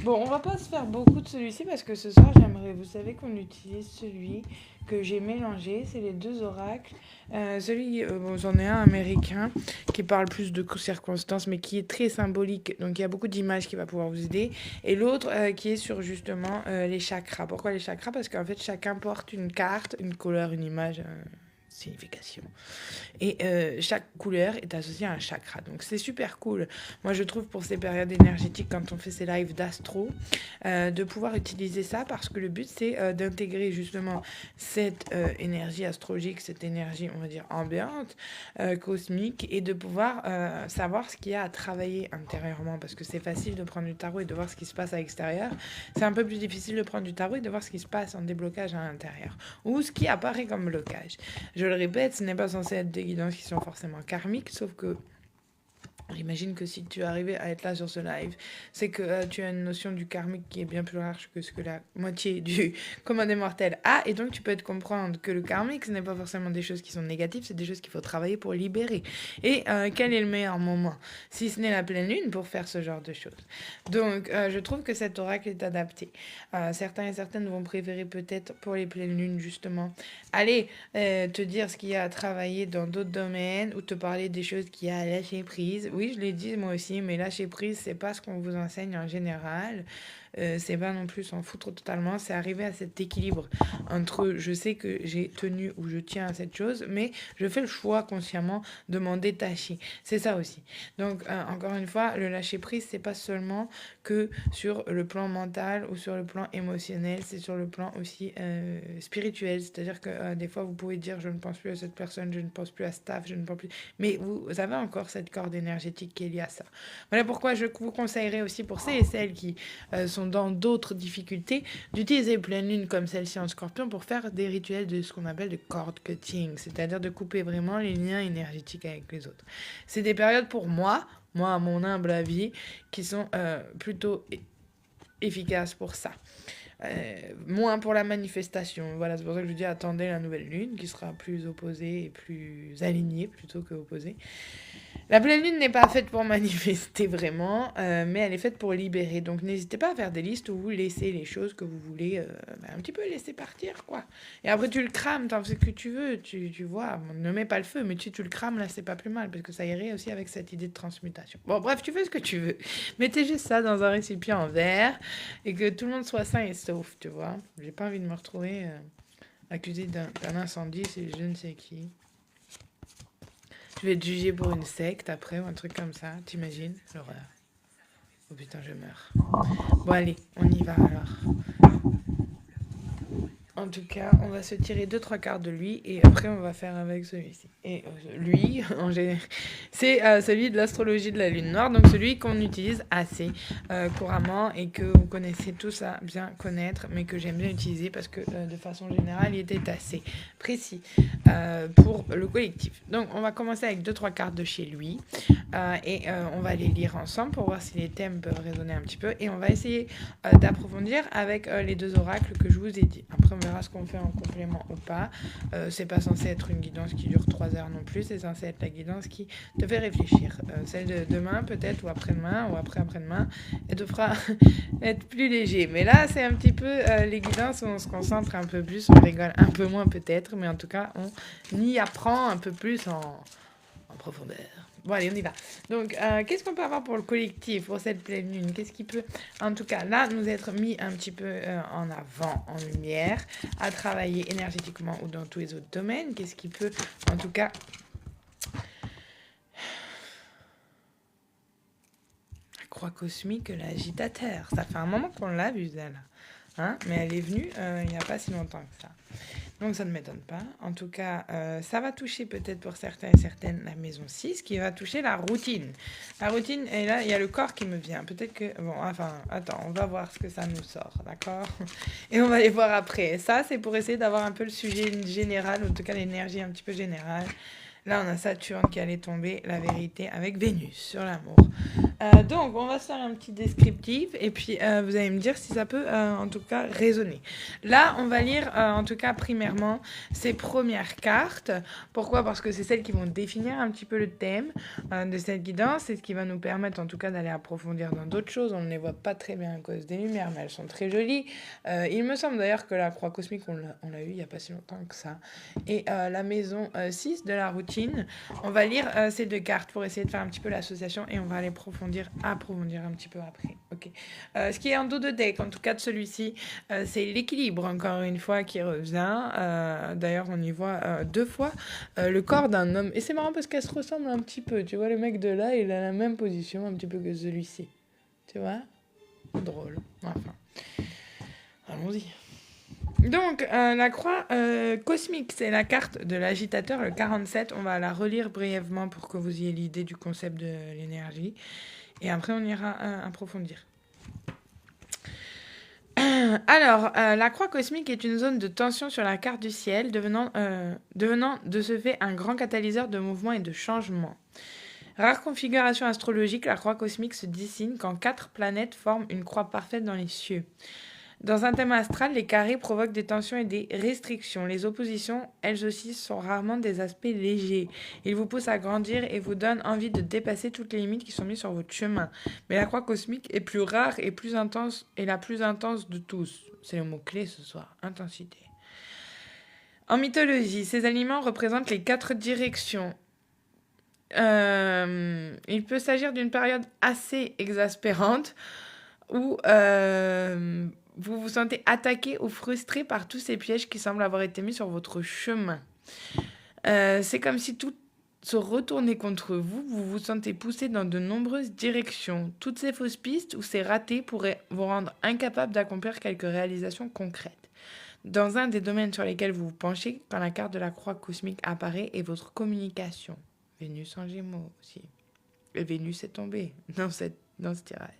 Bon, on va pas se faire beaucoup de celui-ci parce que ce soir, j'aimerais, vous savez qu'on utilise celui que j'ai mélangé, c'est les deux oracles. Bon, j'en ai un américain qui parle plus de circonstances, mais qui est très symbolique. Donc, il y a beaucoup d'images qui va pouvoir vous aider. Et l'autre qui est sur justement les chakras. Pourquoi les chakras? Parce qu'en fait, chacun porte une carte, une couleur, une image, signification. Et chaque couleur est associée à un chakra. Donc c'est super cool. Moi je trouve pour ces périodes énergétiques, quand on fait ces lives d'astro, de pouvoir utiliser ça parce que le but c'est d'intégrer justement cette énergie astrologique, cette énergie on va dire ambiante, cosmique, et de pouvoir savoir ce qu'il y a à travailler intérieurement, parce que c'est facile de prendre du tarot et de voir ce qui se passe à l'extérieur. C'est un peu plus difficile de prendre du tarot et de voir ce qui se passe en déblocage à l'intérieur ou ce qui apparaît comme blocage. Je le répète, ce n'est pas censé être des guidances qui sont forcément karmiques, sauf que j'imagine que si tu arrivais à être là sur ce live, c'est que tu as une notion du karmique qui est bien plus large que ce que la moitié du commun des mortels a, et donc tu peux te comprendre que le karmique, ce n'est pas forcément des choses qui sont négatives, c'est des choses qu'il faut travailler pour libérer. Et quel est le meilleur moment, si ce n'est la pleine lune, pour faire ce genre de choses? Donc je trouve que cet oracle est adapté. Certains et certaines vont préférer peut-être pour les pleines lunes justement aller te dire ce qu'il y a à travailler dans d'autres domaines, ou te parler des choses qu'il y a à lâcher prise. Oui, je l'ai dit moi aussi, mais lâcher prise, c'est pas ce qu'on vous enseigne en général. C'est pas non plus s'en foutre totalement, c'est arriver à cet équilibre entre je sais que j'ai tenu ou je tiens à cette chose, mais je fais le choix consciemment de m'en détacher. C'est ça aussi. Donc, encore une fois, le lâcher prise, c'est pas seulement que sur le plan mental ou sur le plan émotionnel, c'est sur le plan aussi spirituel. C'est-à-dire que des fois, vous pouvez dire je ne pense plus à cette personne, je ne pense plus à ce staff, je ne pense plus. Mais vous avez encore cette corde énergétique qui est liée à ça. Voilà pourquoi je vous conseillerais aussi pour celles et celles qui sont dans d'autres difficultés, d'utiliser pleine lune comme celle-ci en Scorpion pour faire des rituels de ce qu'on appelle de cord cutting, c'est-à-dire de couper vraiment les liens énergétiques avec les autres. C'est des périodes pour moi à mon humble avis, qui sont plutôt efficaces pour ça. Moins pour la manifestation. Voilà, c'est pour ça que je dis attendez la nouvelle lune qui sera plus opposée et plus alignée plutôt que opposée. La pleine lune n'est pas faite pour manifester vraiment, mais elle est faite pour libérer. Donc n'hésitez pas à faire des listes où vous laissez les choses que vous voulez un petit peu laisser partir, quoi. Et après tu le crames, t'en fais ce que tu veux, tu vois, ne mets pas le feu, mais tu le crames, là c'est pas plus mal, parce que ça irait aussi avec cette idée de transmutation. Bon bref, tu fais ce que tu veux. Mettez juste ça dans un récipient en verre, et que tout le monde soit sain et sauf, tu vois. J'ai pas envie de me retrouver accusé d'un incendie, c'est je ne sais qui. Je vais être jugé pour une secte après ou un truc comme ça, t'imagines? L'horreur. Oh putain, je meurs. Bon allez, on y va alors. En tout cas, on va se tirer 2-3 cartes de lui et après on va faire avec celui-ci. Et lui, en général, c'est celui de l'astrologie de la lune noire, donc celui qu'on utilise assez couramment et que vous connaissez tous à bien connaître, mais que j'aime bien utiliser parce que de façon générale, il était assez précis pour le collectif. Donc on va commencer avec 2-3 cartes de chez lui et on va les lire ensemble pour voir si les thèmes peuvent résonner un petit peu et on va essayer d'approfondir avec les 2 oracles que je vous ai dit. Après on verra ce qu'on fait en complément ou pas. C'est pas censé être une guidance qui dure 3 heures non plus, c'est censé être la guidance qui te fait réfléchir. Celle de demain peut-être ou après-demain ou après-après-demain, elle te fera être plus léger. Mais là c'est un petit peu les guidances où on se concentre un peu plus, on rigole un peu moins peut-être, mais en tout cas on y apprend un peu plus en profondeur. Bon, allez, on y va. Donc, qu'est-ce qu'on peut avoir pour le collectif, pour cette pleine lune? Qu'est-ce qui peut, en tout cas, là, nous être mis un petit peu en avant, en lumière, à travailler énergétiquement ou dans tous les autres domaines? Qu'est-ce qui peut, en tout cas... La croix cosmique, l'agitateur. Ça fait un moment qu'on l'a vue, elle. Hein, mais elle est venue il n'y a pas si longtemps que ça. Donc ça ne m'étonne pas. En tout cas, ça va toucher peut-être pour certains et certaines la maison 6, qui va toucher la routine. La routine, et là, il y a le corps qui me vient. Peut-être que... Bon, enfin, attends, on va voir ce que ça nous sort, d'accord? Et on va les voir après. Ça, c'est pour essayer d'avoir un peu le sujet général, en tout cas l'énergie un petit peu générale. Là, on a Saturne qui allait tomber, la vérité, avec Vénus sur l'amour. Donc, on va se faire un petit descriptif et puis vous allez me dire si ça peut, en tout cas, résonner. Là, on va lire, en tout cas, primairement, ces premières cartes. Pourquoi? Parce que c'est celles qui vont définir un petit peu le thème de cette guidance. C'est ce qui va nous permettre, en tout cas, d'aller approfondir dans d'autres choses. On ne les voit pas très bien à cause des lumières, mais elles sont très jolies. Il me semble d'ailleurs que la croix cosmique, on l'a eu il n'y a pas si longtemps que ça. Et la maison 6 de la routine. On va lire ces 2 cartes pour essayer de faire un petit peu l'association et on va aller approfondir un petit peu après. Ok. Ce qui est en dos de deck, en tout cas de celui-ci, c'est l'équilibre, encore une fois, qui revient. D'ailleurs, on y voit 2 fois le corps d'un homme. Et c'est marrant parce qu'elle se ressemble un petit peu. Tu vois, le mec de là, il a la même position un petit peu que celui-ci. Tu vois? Drôle. Enfin. Allons-y. Donc, la croix cosmique, c'est la carte de l'agitateur, le 47. On va la relire brièvement pour que vous ayez l'idée du concept de l'énergie. Et après, on ira approfondir. Alors, la croix cosmique est une zone de tension sur la carte du ciel, devenant de ce fait un grand catalyseur de mouvement et de changement. Rare configuration astrologique, la croix cosmique se dessine quand 4 planètes forment une croix parfaite dans les cieux. Dans un thème astral, les carrés provoquent des tensions et des restrictions. Les oppositions, elles aussi, sont rarement des aspects légers. Ils vous poussent à grandir et vous donnent envie de dépasser toutes les limites qui sont mises sur votre chemin. Mais la croix cosmique est plus rare et plus intense, et la plus intense de tous. C'est le mot-clé ce soir, intensité. En mythologie, ces aliments représentent les 4 directions. Il peut s'agir d'une période assez exaspérante où... vous vous sentez attaqué ou frustré par tous ces pièges qui semblent avoir été mis sur votre chemin. C'est comme si tout se retournait contre vous. Vous vous sentez poussé dans de nombreuses directions. Toutes ces fausses pistes ou ces ratés pourraient vous rendre incapable d'accomplir quelques réalisations concrètes. Dans un des domaines sur lesquels vous vous penchez, quand la carte de la croix cosmique apparaît, est votre communication. Vénus en Gémeaux aussi. Et Vénus est tombée dans ce tirage.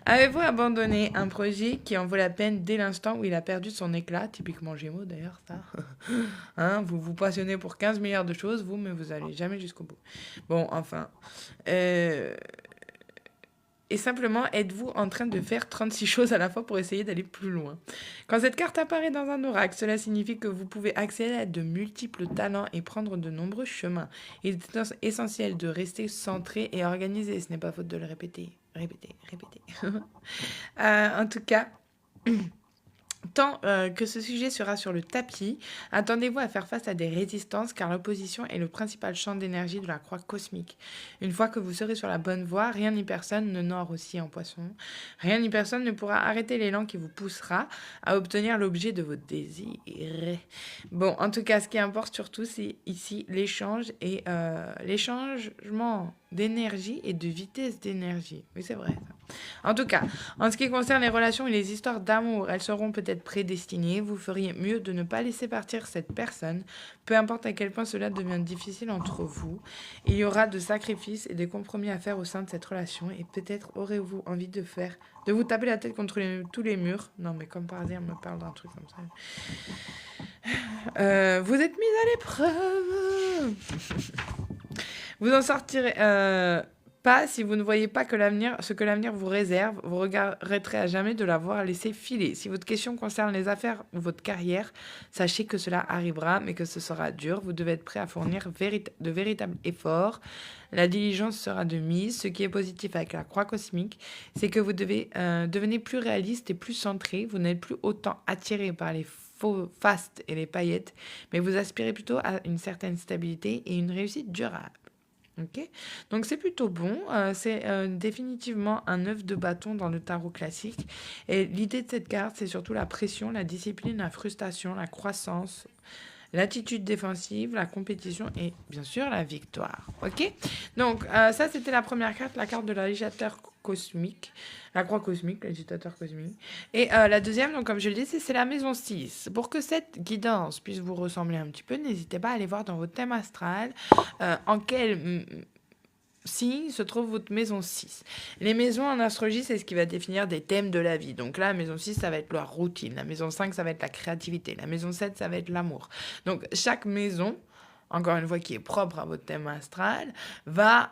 Avez-vous abandonné un projet qui en vaut la peine dès l'instant où il a perdu son éclat? Typiquement Gémeaux d'ailleurs, ça. Hein, vous vous passionnez pour 15 milliards de choses, mais vous n'allez jamais jusqu'au bout. Bon, enfin. Et simplement, êtes-vous en train de faire 36 choses à la fois pour essayer d'aller plus loin? Quand cette carte apparaît dans un oracle, cela signifie que vous pouvez accéder à de multiples talents et prendre de nombreux chemins. Il est essentiel de rester centré et organisé. Ce n'est pas faute de le répéter. En tout cas... Tant que ce sujet sera sur le tapis, attendez-vous à faire face à des résistances car l'opposition est le principal champ d'énergie de la croix cosmique. Une fois que vous serez sur la bonne voie, rien ni personne ne nord aussi en poisson, rien ni personne ne pourra arrêter l'élan qui vous poussera à obtenir l'objet de vos désirs. Bon, en tout cas, ce qui importe surtout, c'est ici l'échange et l'échangement d'énergie et de vitesse d'énergie. Oui, c'est vrai ça. En tout cas, en ce qui concerne les relations et les histoires d'amour, elles seront peut-être prédestinées. Vous feriez mieux de ne pas laisser partir cette personne, peu importe à quel point cela devient difficile entre vous. Il y aura de sacrifices et des compromis à faire au sein de cette relation et peut-être aurez-vous envie de vous taper la tête contre tous les murs. Non, mais comme par hasard, on me parle d'un truc comme ça. Vous êtes mis à l'épreuve. Vous en sortirez pas si vous ne voyez pas ce que l'avenir vous réserve. Vous regretterez à jamais de l'avoir laissé filer. Si votre question concerne les affaires ou votre carrière, sachez que cela arrivera, mais que ce sera dur. Vous devez être prêt à fournir de véritables efforts. La diligence sera de mise. Ce qui est positif avec la croix cosmique, c'est que vous devenez plus réaliste et plus centré. Vous n'êtes plus autant attiré par les faux fastes et les paillettes, mais vous aspirez plutôt à une certaine stabilité et une réussite durable. Ok, donc c'est plutôt bon. C'est définitivement un œuf de bâton dans le tarot classique. Et l'idée de cette carte, c'est surtout la pression, la discipline, la frustration, la croissance, l'attitude défensive, la compétition et bien sûr la victoire. Ok, donc ça c'était la première carte, la carte de la législateur cosmique, la croix cosmique, le législateur cosmique. Et la deuxième, donc comme je le disais, c'est la maison 6. Pour que cette guidance puisse vous ressembler un petit peu, n'hésitez pas à aller voir dans votre thème astral en quel signe se trouve votre maison 6. Les maisons en astrologie, c'est ce qui va définir des thèmes de la vie. Donc là, la maison 6, ça va être la routine. La maison 5, ça va être la créativité. La maison 7, ça va être l'amour. Donc chaque maison, encore une fois qui est propre à votre thème astral, va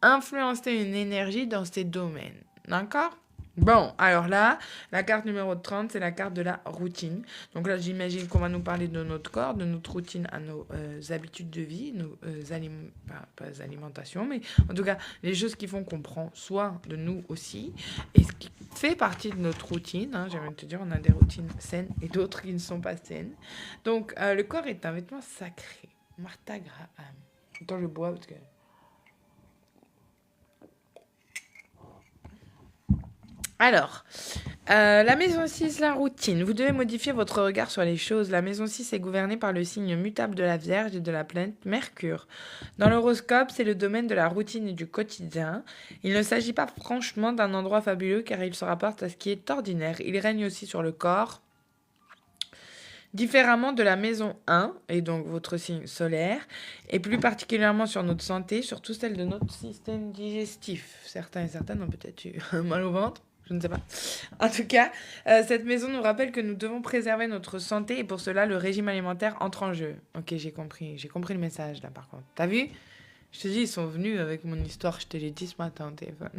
influencer une énergie dans ces domaines. D'accord ? Bon, alors là, la carte numéro 30, c'est la carte de la routine. Donc là, j'imagine qu'on va nous parler de notre corps, de notre routine à nos habitudes de vie, nos pas alimentations, mais en tout cas, les choses qui font qu'on prend soin de nous aussi. Et ce qui fait partie de notre routine, j'ai envie de te dire, on a des routines saines et d'autres qui ne sont pas saines. Donc, le corps est un vêtement sacré. Martha Graham. Attends, je bois parce que... Alors, la maison 6, la routine. Vous devez modifier votre regard sur les choses. La maison 6 est gouvernée par le signe mutable de la Vierge et de la planète Mercure. Dans l'horoscope, c'est le domaine de la routine et du quotidien. Il ne s'agit pas franchement d'un endroit fabuleux car il se rapporte à ce qui est ordinaire. Il règne aussi sur le corps. Différemment de la maison 1, et donc votre signe solaire, et plus particulièrement sur notre santé, surtout celle de notre système digestif. Certains et certaines ont peut-être eu mal au ventre. Je ne sais pas. En tout cas, cette maison nous rappelle que nous devons préserver notre santé et pour cela, le régime alimentaire entre en jeu. Ok, j'ai compris. J'ai compris le message là par contre. T'as vu ? Je te dis, ils sont venus avec mon histoire. Je te l'ai dit ce matin au téléphone.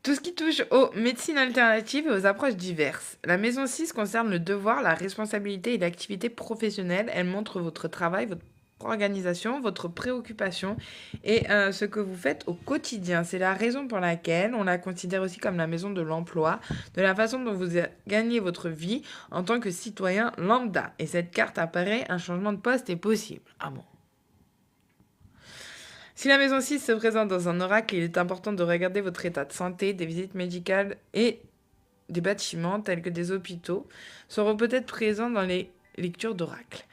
Tout ce qui touche aux médecines alternatives et aux approches diverses. La maison 6 concerne le devoir, la responsabilité et l'activité professionnelle. Elle montre votre travail, votre organisation, votre préoccupation et ce que vous faites au quotidien. C'est la raison pour laquelle on la considère aussi comme la maison de l'emploi, de la façon dont vous gagnez votre vie en tant que citoyen lambda. Et cette carte apparaît, un changement de poste est possible. Ah bon ? Si la maison 6 se présente dans un oracle, il est important de regarder votre état de santé, des visites médicales et des bâtiments tels que des hôpitaux seront peut-être présents dans les lectures d'oracle.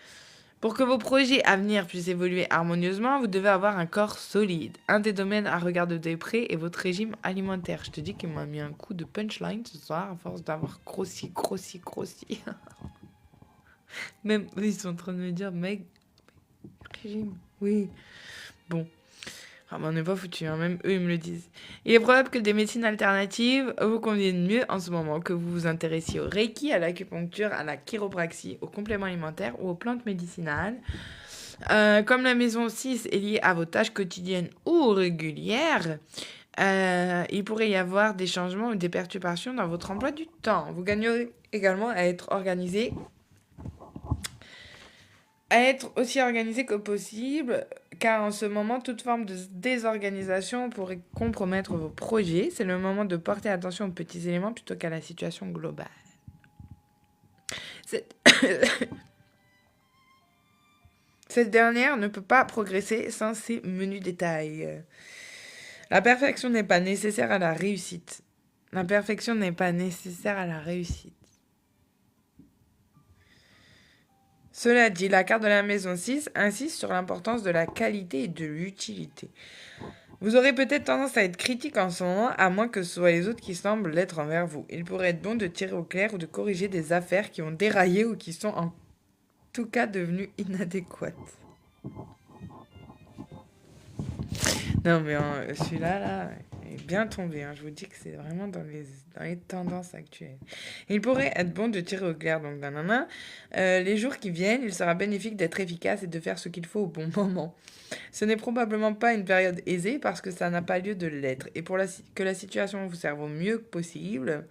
Pour que vos projets à venir puissent évoluer harmonieusement, vous devez avoir un corps solide. Un des domaines à regarder de près est votre régime alimentaire. Je te dis qu'il m'a mis un coup de punchline ce soir à force d'avoir grossi. Même eux, ils sont en train de me dire, mec, régime, oui. Bon. Ah, mais on n'est pas foutus, même eux, ils me le disent. Il est probable que des médecines alternatives vous conviennent mieux en ce moment, que vous vous intéressiez au Reiki, à l'acupuncture, à la chiropraxie, aux compléments alimentaires ou aux plantes médicinales. Comme la maison 6 est liée à vos tâches quotidiennes ou régulières, il pourrait y avoir des changements ou des perturbations dans votre emploi du temps. Vous gagnerez également à être organisé à être aussi organisé que possible, car en ce moment, toute forme de désorganisation pourrait compromettre vos projets. C'est le moment de porter attention aux petits éléments plutôt qu'à la situation globale. Cette... Cette dernière ne peut pas progresser sans ces menus détails. La perfection n'est pas nécessaire à la réussite. La perfection n'est pas nécessaire à la réussite. Cela dit, la carte de la maison 6 insiste sur l'importance de la qualité et de l'utilité. Vous aurez peut-être tendance à être critique en ce moment, à moins que ce soit les autres qui semblent l'être envers vous. Il pourrait être bon de tirer au clair ou de corriger des affaires qui ont déraillé ou qui sont en tout cas devenues inadéquates. Non mais celui-là, là, est bien tombé. Je vous dis que c'est vraiment dans les tendances actuelles. Il pourrait être bon de tirer au clair. Donc, les jours qui viennent, il sera bénéfique d'être efficace et de faire ce qu'il faut au bon moment. Ce n'est probablement pas une période aisée parce que ça n'a pas lieu de l'être. Et pour que la situation vous serve au mieux que possible,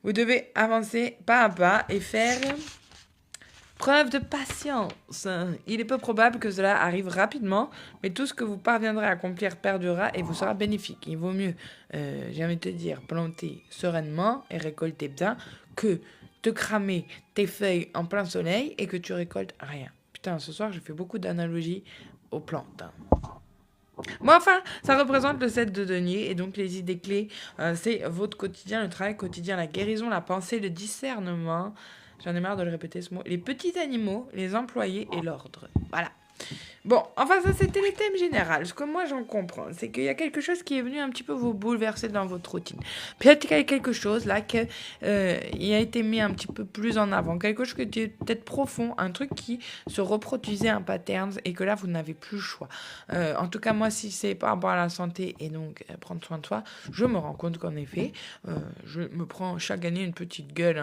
vous devez avancer pas à pas et faire... preuve de patience. Il est peu probable que cela arrive rapidement, mais tout ce que vous parviendrez à accomplir perdurera et vous sera bénéfique. Il vaut mieux, j'ai envie de te dire, planter sereinement et récolter bien que te cramer tes feuilles en plein soleil et que tu récoltes rien. Putain, ce soir, je fais beaucoup d'analogies aux plantes. Bon, enfin, ça représente le 7 de denier et donc les idées clés, c'est votre quotidien, le travail quotidien, la guérison, la pensée, le discernement. J'en ai marre de le répéter ce mot. Les petits animaux, les employés et l'ordre. Voilà. Bon, enfin ça c'était le thème général. Ce que moi j'en comprends, c'est qu'il y a quelque chose qui est venu un petit peu vous bouleverser dans votre routine. Peut-être qu'il y a quelque chose là qui a été mis un petit peu plus en avant. Quelque chose qui était peut-être profond, un truc qui se reproduisait un pattern et que là vous n'avez plus le choix. En tout cas moi si c'est par rapport à la santé et donc prendre soin de soi, je me rends compte qu'en effet, je me prends chaque année une petite gueule,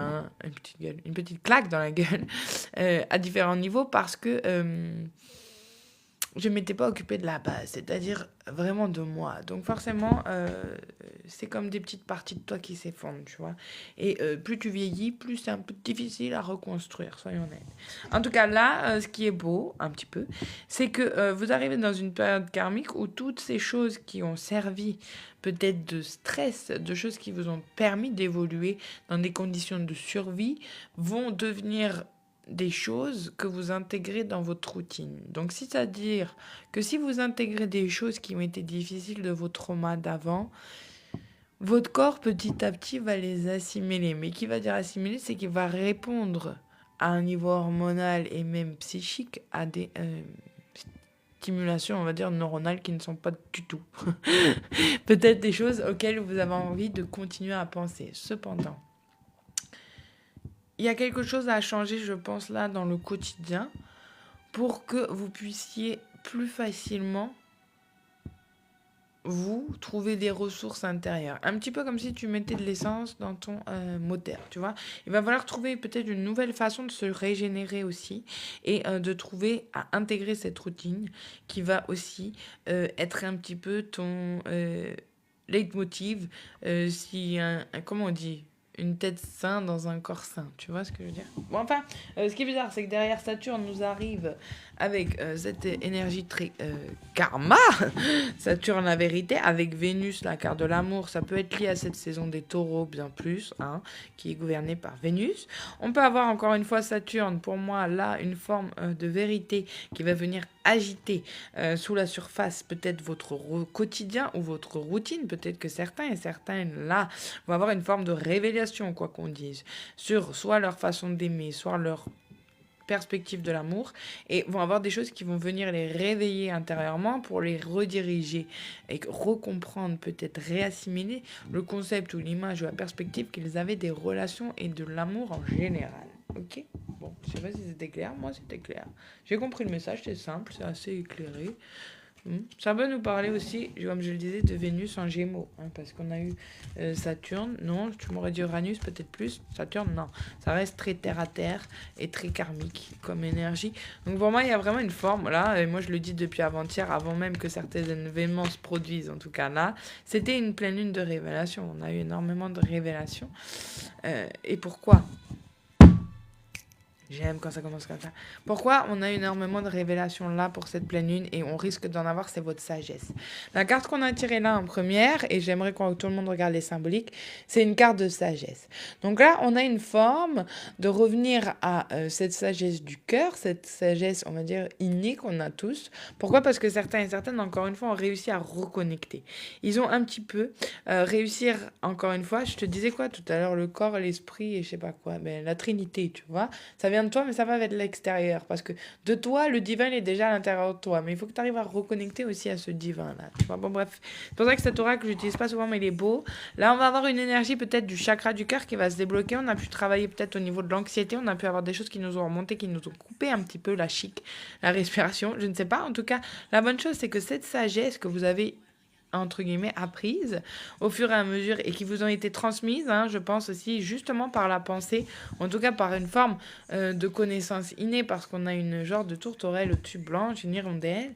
une petite claque dans la gueule à différents niveaux parce que... je ne m'étais pas occupée de la base, c'est-à-dire vraiment de moi. Donc forcément, c'est comme des petites parties de toi qui s'effondrent, tu vois. Et plus tu vieillis, plus c'est un peu difficile à reconstruire, soyons honnêtes. En tout cas, là, ce qui est beau, un petit peu, c'est que vous arrivez dans une période karmique où toutes ces choses qui ont servi peut-être de stress, de choses qui vous ont permis d'évoluer dans des conditions de survie, vont devenir... des choses que vous intégrez dans votre routine. Donc, c'est-à-dire que si vous intégrez des choses qui ont été difficiles de vos traumas d'avant, votre corps, petit à petit, va les assimiler. Mais qui va dire assimiler, c'est qu'il va répondre à un niveau hormonal et même psychique à des stimulations, on va dire, neuronales qui ne sont pas du tout. Peut-être des choses auxquelles vous avez envie de continuer à penser. Cependant, il y a quelque chose à changer, je pense, là, dans le quotidien, pour que vous puissiez plus facilement, vous, trouver des ressources intérieures. Un petit peu comme si tu mettais de l'essence dans ton moteur, tu vois. Il va falloir trouver peut-être une nouvelle façon de se régénérer aussi et de trouver à intégrer cette routine qui va aussi être un petit peu ton leitmotiv, comment on dit ? Une tête saine dans un corps sain, tu vois ce que je veux dire? Bon, enfin, ce qui est bizarre, c'est que derrière Saturne nous arrive avec cette énergie très karma, Saturne la vérité, avec Vénus, la carte de l'amour, ça peut être lié à cette saison des taureaux bien plus, qui est gouvernée par Vénus. On peut avoir encore une fois Saturne, pour moi, là, une forme de vérité qui va venir agiter sous la surface peut-être votre quotidien ou votre routine. Peut-être que certains et certaines, là, vont avoir une forme de révélation, quoi qu'on dise, sur soit leur façon d'aimer, soit leur perspective de l'amour, et vont avoir des choses qui vont venir les réveiller intérieurement pour les rediriger et recomprendre, peut-être réassimiler le concept ou l'image ou la perspective qu'ils avaient des relations et de l'amour en général. Ok? Bon, je sais pas si c'était clair, moi c'était clair. J'ai compris le message, c'est simple, c'est assez éclairé. Ça peut nous parler aussi, comme je le disais, de Vénus en Gémeaux, parce qu'on a eu Saturne, non, tu m'aurais dit Uranus peut-être plus, Saturne non, ça reste très terre à terre et très karmique comme énergie. Donc pour moi il y a vraiment une forme là, et moi je le dis depuis avant-hier, avant même que certains événements se produisent, en tout cas là, c'était une pleine lune de révélation, on a eu énormément de révélations. Et pourquoi ? J'aime quand ça commence comme ça. Pourquoi on a énormément de révélations là pour cette pleine lune et on risque d'en avoir, c'est votre sagesse. La carte qu'on a tirée là en première, et j'aimerais que tout le monde regarde les symboliques, c'est une carte de sagesse. Donc là, on a une forme de revenir à cette sagesse du cœur, cette sagesse, on va dire, innée qu'on a tous. Pourquoi? Parce que certains et certaines, encore une fois, ont réussi à reconnecter. Ils ont un petit peu réussir, encore une fois, je te disais quoi tout à l'heure, le corps, l'esprit et je sais pas quoi, mais la Trinité, tu vois. Ça vient de toi, mais ça va vers l'extérieur. Parce que de toi, le divin il est déjà à l'intérieur de toi. Mais il faut que tu arrives à reconnecter aussi à ce divin-là. Tu vois, bon, bref. C'est pour ça que cet oracle, je l'utilise pas souvent, mais il est beau. Là, on va avoir une énergie peut-être du chakra du cœur qui va se débloquer. On a pu travailler peut-être au niveau de l'anxiété. On a pu avoir des choses qui nous ont remonté, qui nous ont coupé un petit peu la chic, la respiration. Je ne sais pas. En tout cas, la bonne chose, c'est que cette sagesse que vous avez entre guillemets apprises au fur et à mesure et qui vous ont été transmises, hein, je pense aussi justement par la pensée, en tout cas par une forme de connaissance innée parce qu'on a une genre de tourterelle au-dessus blanche, une hirondelle,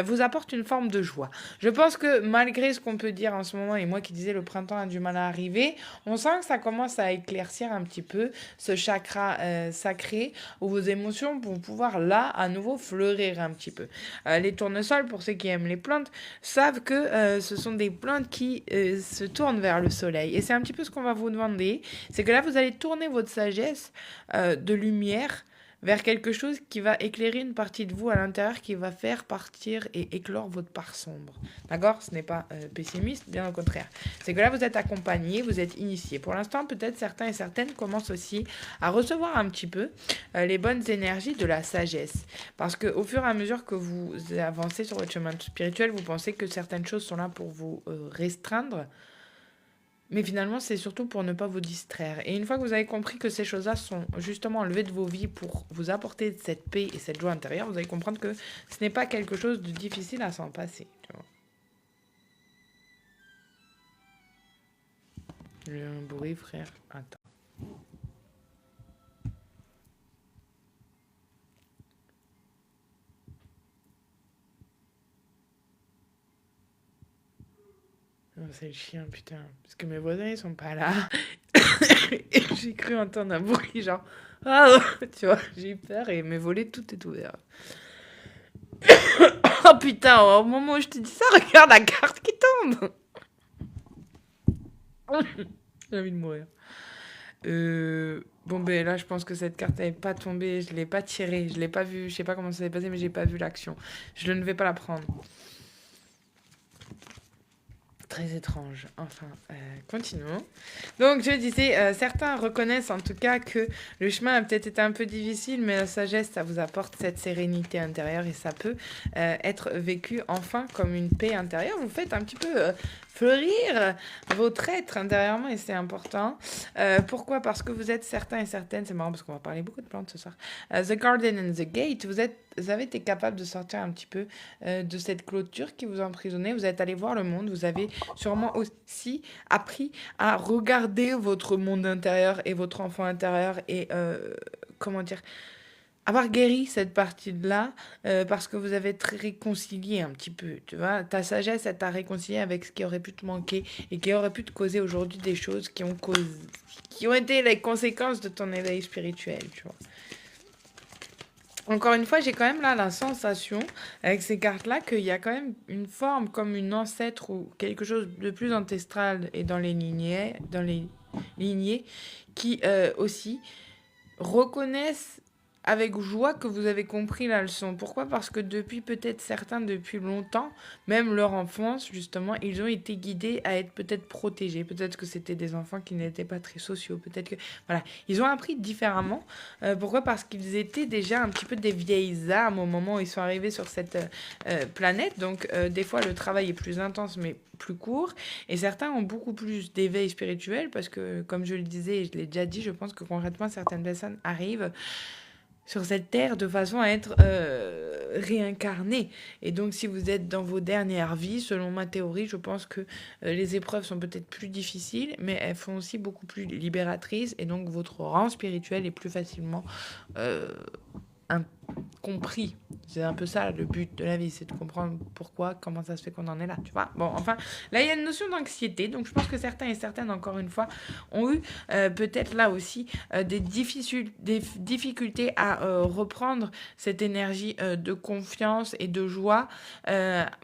vous apporte une forme de joie. Je pense que malgré ce qu'on peut dire en ce moment, et moi qui disais le printemps a du mal à arriver, on sent que ça commence à éclaircir un petit peu ce chakra sacré où vos émotions vont pouvoir là à nouveau fleurir un petit peu. Les tournesols, pour ceux qui aiment les plantes, savent que ce sont des plantes qui se tournent vers le soleil. Et c'est un petit peu ce qu'on va vous demander. C'est que là, vous allez tourner votre sagesse de lumière vers quelque chose qui va éclairer une partie de vous à l'intérieur, qui va faire partir et éclore votre part sombre. D'accord? Ce n'est pas pessimiste, bien au contraire. C'est que là, vous êtes accompagné, vous êtes initié. Pour l'instant, peut-être certains et certaines commencent aussi à recevoir un petit peu les bonnes énergies de la sagesse. Parce qu'au fur et à mesure que vous avancez sur votre chemin spirituel, vous pensez que certaines choses sont là pour vous restreindre. Mais finalement, c'est surtout pour ne pas vous distraire. Et une fois que vous avez compris que ces choses-là sont justement enlevées de vos vies pour vous apporter cette paix et cette joie intérieure, vous allez comprendre que ce n'est pas quelque chose de difficile à s'en passer. Tu vois. J'ai un bruit, frère. Attends. Non, c'est le chien, putain. Parce que mes voisins, ils sont pas là. Et j'ai cru entendre un bruit, genre... Ah, tu vois, j'ai eu peur et mes volets, tout est ouvert. Oh putain, au moment où je te dis ça, regarde la carte qui tombe. J'ai envie de mourir. Bon, ben là, je pense que cette carte n'avait pas tombé. Je l'ai pas tirée. Je l'ai pas vue. Je sais pas comment ça s'est passé, mais j'ai pas vu l'action. Je ne vais pas la prendre. Très étrange. Enfin, continuons. Donc, je disais, certains reconnaissent en tout cas que le chemin a peut-être été un peu difficile, mais la sagesse, ça vous apporte cette sérénité intérieure et ça peut être vécu enfin comme une paix intérieure. Vous faites un petit peu fleurir votre être intérieurement et c'est important. Pourquoi? Parce que vous êtes certains et certaines, c'est marrant parce qu'on va parler beaucoup de plantes ce soir. The Garden and the Gate, vous avez été capable de sortir un petit peu de cette clôture qui vous emprisonnait. Vous êtes allé voir le monde, vous avez sûrement aussi appris à regarder votre monde intérieur et votre enfant intérieur et comment dire, avoir guéri cette partie-là parce que vous avez réconcilié un petit peu, tu vois. Ta sagesse, elle t'a réconcilié avec ce qui aurait pu te manquer et qui aurait pu te causer aujourd'hui des choses qui ont été les conséquences de ton éveil spirituel, tu vois. Encore une fois, j'ai quand même là la sensation, avec ces cartes-là, qu'il y a quand même une forme comme une ancêtre ou quelque chose de plus ancestral et dans les lignées qui aussi reconnaissent avec joie que vous avez compris la leçon. Pourquoi? Parce que depuis peut-être certains, depuis longtemps, même leur enfance, justement, ils ont été guidés à être peut-être protégés. Peut-être que c'était des enfants qui n'étaient pas très sociaux. Peut-être que... Voilà. Ils ont appris différemment. Pourquoi? Parce qu'ils étaient déjà un petit peu des vieilles âmes au moment où ils sont arrivés sur cette planète. Donc, des fois, le travail est plus intense, mais plus court. Et certains ont beaucoup plus d'éveil spirituel parce que, comme je le disais, et je l'ai déjà dit, je pense que concrètement, certaines personnes arrivent sur cette terre de façon à être réincarné. Et donc, si vous êtes dans vos dernières vies, selon ma théorie, je pense que les épreuves sont peut-être plus difficiles, mais elles sont aussi beaucoup plus libératrices. Et donc, votre rang spirituel est plus facilement compris C'est un peu ça le but de la vie, c'est de comprendre pourquoi, comment ça se fait qu'on en est là, tu vois. Bon, enfin, là, il y a une notion d'anxiété, donc je pense que certains et certaines, encore une fois, ont eu peut-être là aussi des difficultés à reprendre cette énergie de confiance et de joie,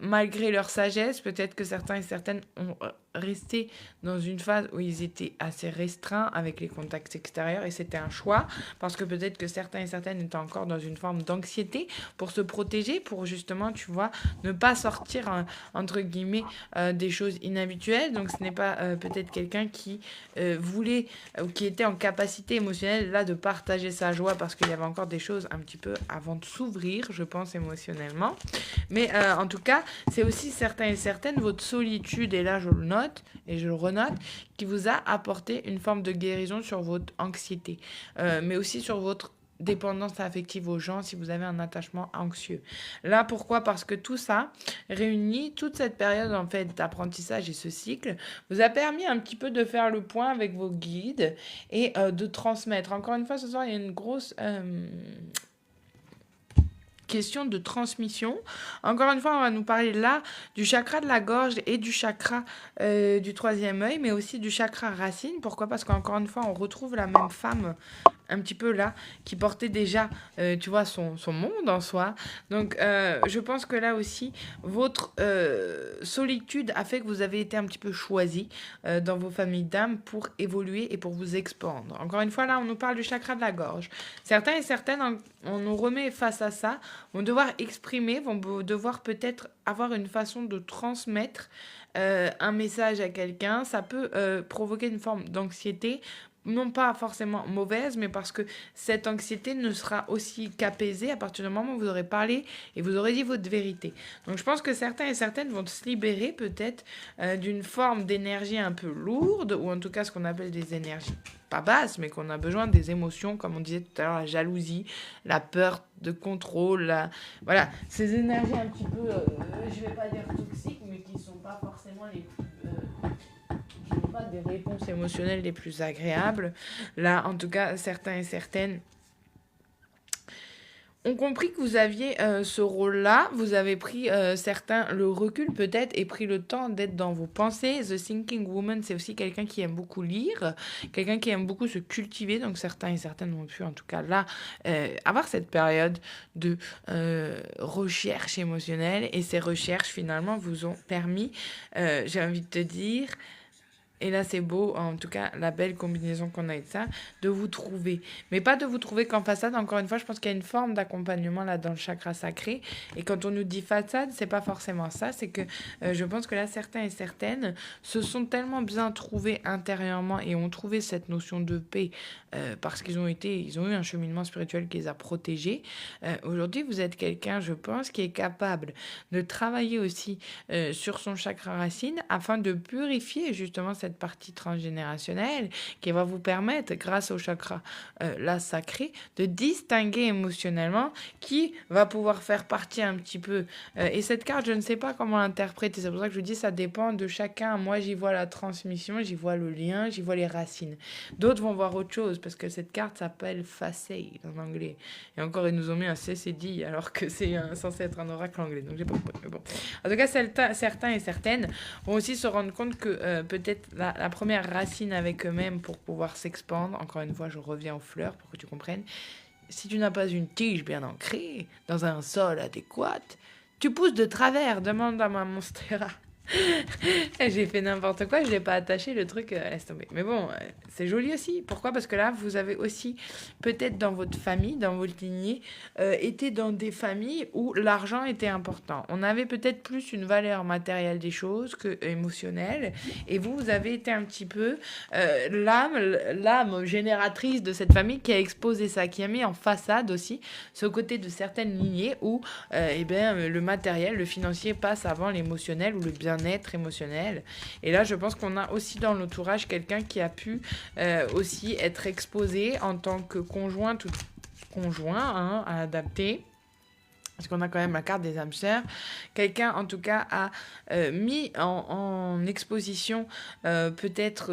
malgré leur sagesse. Peut-être que certains et certaines ont resté dans une phase où ils étaient assez restreints avec les contacts extérieurs et c'était un choix parce que peut-être que certains et certaines étaient encore dans une forme d'anxiété pour se protéger, pour justement, tu vois, ne pas sortir entre guillemets des choses inhabituelles. Donc ce n'est pas peut-être quelqu'un qui voulait ou qui était en capacité émotionnelle là de partager sa joie parce qu'il y avait encore des choses un petit peu avant de s'ouvrir, je pense, émotionnellement. Mais en tout cas, c'est aussi certains et certaines, votre solitude, et là je le note et je le renote, qui vous a apporté une forme de guérison sur votre anxiété, mais aussi sur votre dépendance affective aux gens si vous avez un attachement anxieux. Là, pourquoi? Parce que tout ça, réuni, toute cette période en fait d'apprentissage et ce cycle, vous a permis un petit peu de faire le point avec vos guides et de transmettre. Encore une fois, ce soir, il y a une grosse question de transmission. Encore une fois, on va nous parler là du chakra de la gorge et du chakra du troisième œil, mais aussi du chakra racine. Pourquoi? Parce qu'encore une fois, on retrouve la même femme un petit peu là, qui portait déjà, tu vois, son monde en soi. Donc, je pense que là aussi, votre solitude a fait que vous avez été un petit peu choisi dans vos familles d'âmes pour évoluer et pour vous expandre. Encore une fois, là, on nous parle du chakra de la gorge. Certains et certaines, on nous remet face à ça, vont devoir exprimer, vont devoir peut-être avoir une façon de transmettre un message à quelqu'un. Ça peut provoquer une forme d'anxiété, non pas forcément mauvaise, mais parce que cette anxiété ne sera aussi qu'apaisée à partir du moment où vous aurez parlé et vous aurez dit votre vérité. Donc je pense que certains et certaines vont se libérer peut-être d'une forme d'énergie un peu lourde, ou en tout cas ce qu'on appelle des énergies pas basses, mais qu'on a besoin des émotions, comme on disait tout à l'heure, la jalousie, la peur de contrôle, voilà, ces énergies un petit peu, je vais pas dire toxiques, mais qui sont pas forcément les plus... qui n'ont pas des réponses émotionnelles les plus agréables. Là, en tout cas, certains et certaines ont compris que vous aviez ce rôle-là. Vous avez pris certains le recul peut-être et pris le temps d'être dans vos pensées. The Thinking Woman, c'est aussi quelqu'un qui aime beaucoup lire, quelqu'un qui aime beaucoup se cultiver. Donc certains et certaines ont pu en tout cas là avoir cette période de recherche émotionnelle. Et ces recherches finalement vous ont permis, j'ai envie de te dire... Et là, c'est beau, en tout cas, la belle combinaison qu'on a de ça, de vous trouver. Mais pas de vous trouver qu'en façade. Encore une fois, je pense qu'il y a une forme d'accompagnement là dans le chakra sacré. Et quand on nous dit façade, c'est pas forcément ça. C'est que je pense que là, certains et certaines se sont tellement bien trouvés intérieurement et ont trouvé cette notion de paix parce qu'ils ont eu un cheminement spirituel qui les a protégés. Aujourd'hui, vous êtes quelqu'un, je pense, qui est capable de travailler aussi sur son chakra racine afin de purifier justement cette partie transgénérationnelle qui va vous permettre, grâce au chakra là sacré, de distinguer émotionnellement qui va pouvoir faire partie un petit peu. Et cette carte, je ne sais pas comment l'interpréter. C'est pour ça que je vous dis, ça dépend de chacun. Moi, j'y vois la transmission, j'y vois le lien, j'y vois les racines. D'autres vont voir autre chose parce que cette carte s'appelle Facade en anglais. Et encore, ils nous ont mis un CCD alors que c'est censé être un oracle anglais. Donc, j'ai pas compris. Mais bon. En tout cas, certains et certaines vont aussi se rendre compte que peut-être la première racine avec eux-mêmes pour pouvoir s'expandre. Encore une fois, je reviens aux fleurs pour que tu comprennes. Si tu n'as pas une tige bien ancrée dans un sol adéquat, tu pousses de travers. Demande à ma monstera. J'ai fait n'importe quoi, je n'ai pas attaché le truc, laisse tomber. Mais bon, c'est joli aussi. Pourquoi? Parce que là, vous avez aussi, peut-être dans votre famille, dans votre lignée, été dans des familles où l'argent était important. On avait peut-être plus une valeur matérielle des choses que émotionnelle. Et vous avez été un petit peu l'âme génératrice de cette famille qui a exposé ça, qui a mis en façade aussi ce côté de certaines lignées où le matériel, le financier passe avant l'émotionnel ou le bien-être émotionnel. Et là, je pense qu'on a aussi dans l'entourage quelqu'un qui a pu aussi être exposé en tant que conjoint à adapter. Parce qu'on a quand même la carte des âmes sœurs. Quelqu'un, en tout cas, a mis en exposition peut-être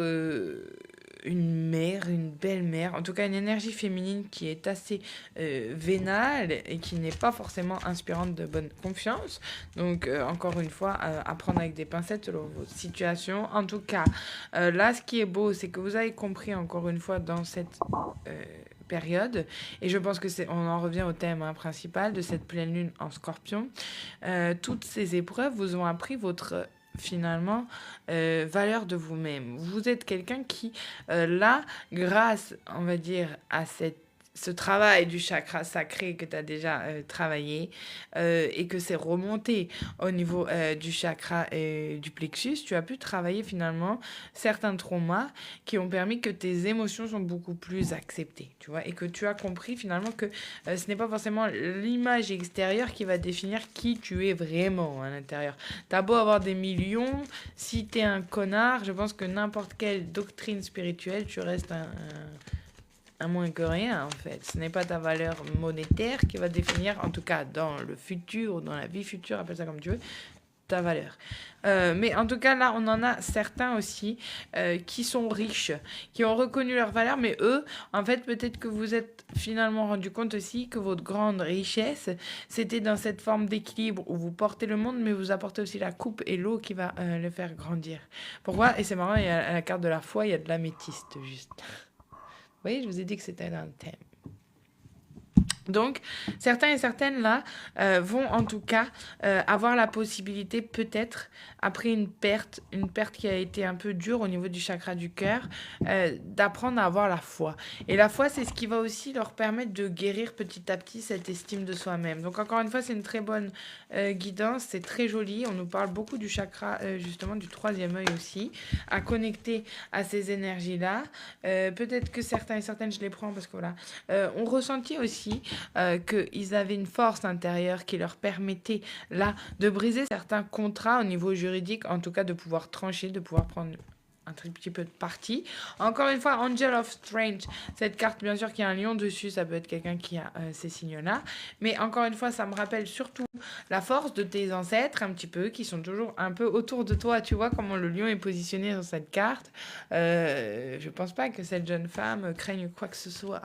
une mère, une belle mère, en tout cas une énergie féminine qui est assez vénale et qui n'est pas forcément inspirante de bonne confiance. Donc encore une fois, à prendre avec des pincettes selon vos situations. En tout cas, là ce qui est beau, c'est que vous avez compris encore une fois dans cette période, et je pense que on en revient au thème principal de cette pleine lune en Scorpion. Toutes ces épreuves vous ont appris votre finalement valeur de vous-même. Vous êtes quelqu'un qui là, grâce on va dire à ce travail du chakra sacré que tu as déjà travaillé et que c'est remonté au niveau du chakra et du plexus, tu as pu travailler finalement certains traumas qui ont permis que tes émotions sont beaucoup plus acceptées, tu vois, et que tu as compris finalement que ce n'est pas forcément l'image extérieure qui va définir qui tu es vraiment à l'intérieur. T'as beau avoir des millions, si t'es un connard, je pense que n'importe quelle doctrine spirituelle, tu restes un moins que rien, en fait. Ce n'est pas ta valeur monétaire qui va définir, en tout cas dans le futur, ou dans la vie future, appelle ça comme tu veux, ta valeur. Mais en tout cas, là, on en a certains aussi qui sont riches, qui ont reconnu leur valeur, mais eux, en fait, peut-être que vous êtes finalement rendu compte aussi que votre grande richesse, c'était dans cette forme d'équilibre où vous portez le monde, mais vous apportez aussi la coupe et l'eau qui va le faire grandir. Pourquoi? Et c'est marrant, il y a la carte de la foi, il y a de l'améthyste, juste. Vous voyez, je vous ai dit que c'était dans le thème. Donc, certains et certaines, là, vont en tout cas avoir la possibilité, peut-être, après une perte qui a été un peu dure au niveau du chakra du cœur, d'apprendre à avoir la foi. Et la foi, c'est ce qui va aussi leur permettre de guérir petit à petit cette estime de soi-même. Donc, encore une fois, c'est une très bonne guidance, c'est très joli. On nous parle beaucoup du chakra, justement, du troisième œil aussi, à connecter à ces énergies-là. Peut-être que certains et certaines, je les prends parce que voilà, ont ressenti aussi qu'ils avaient une force intérieure qui leur permettait là de briser certains contrats au niveau juridique, en tout cas de pouvoir trancher, de pouvoir prendre un petit peu de parti. Encore une fois, Angel of Strange, cette carte bien sûr qui a un lion dessus, ça peut être quelqu'un qui a ces signes-là. Mais encore une fois, ça me rappelle surtout la force de tes ancêtres un petit peu, qui sont toujours un peu autour de toi. Tu vois comment le lion est positionné sur cette carte. Je pense pas que cette jeune femme craigne quoi que ce soit.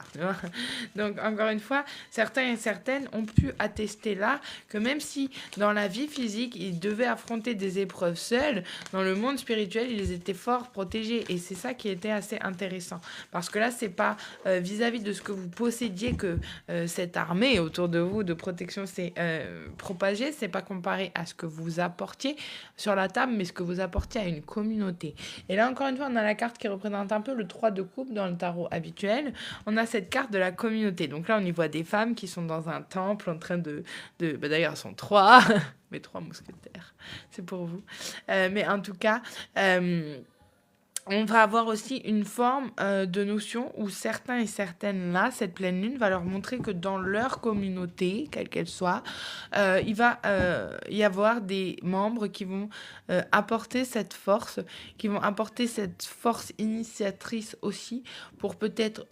Donc encore une fois, certains et certaines ont pu attester là que même si dans la vie physique, ils devaient affronter des épreuves seuls, dans le monde spirituel, ils étaient fort protégés. Et c'est ça qui était assez intéressant. Parce que là, c'est pas vis-à-vis de ce que vous possédiez que cette armée autour de vous de protection s'est propagée. C'est pas comparé à ce que vous apportiez sur la table, mais ce que vous apportiez à une communauté. Et là, encore une fois, on a la carte qui représente un peu le 3 de coupe dans le tarot habituel. On a cette carte de la communauté. Donc là, on y voit des femmes qui sont dans un temple en train d'ailleurs, elles sont 3, mes 3 mousquetaires. C'est pour vous. Mais en tout cas... on va avoir aussi une forme de notion où certains et certaines là, cette pleine lune va leur montrer que dans leur communauté, quelle qu'elle soit, il va y avoir des membres qui vont apporter cette force, qui vont apporter cette force initiatrice aussi pour peut-être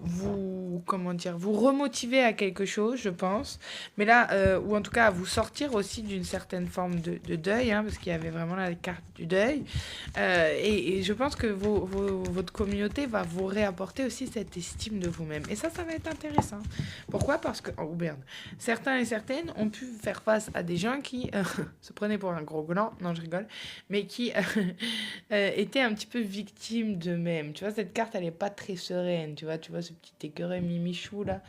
vous remotiver à quelque chose, je pense. Mais là, ou en tout cas à vous sortir aussi d'une certaine forme de deuil, hein, parce qu'il y avait vraiment la carte du deuil. Et je pense que votre communauté va vous réapporter aussi cette estime de vous-même. Et ça va être intéressant. Pourquoi? Parce que, certains et certaines ont pu faire face à des gens qui se prenaient pour un gros gland, non je rigole, mais qui étaient un petit peu victimes d'eux-mêmes. Tu vois, cette carte, elle est pas très sereine. Tu vois ce petit écureuil mimichou là.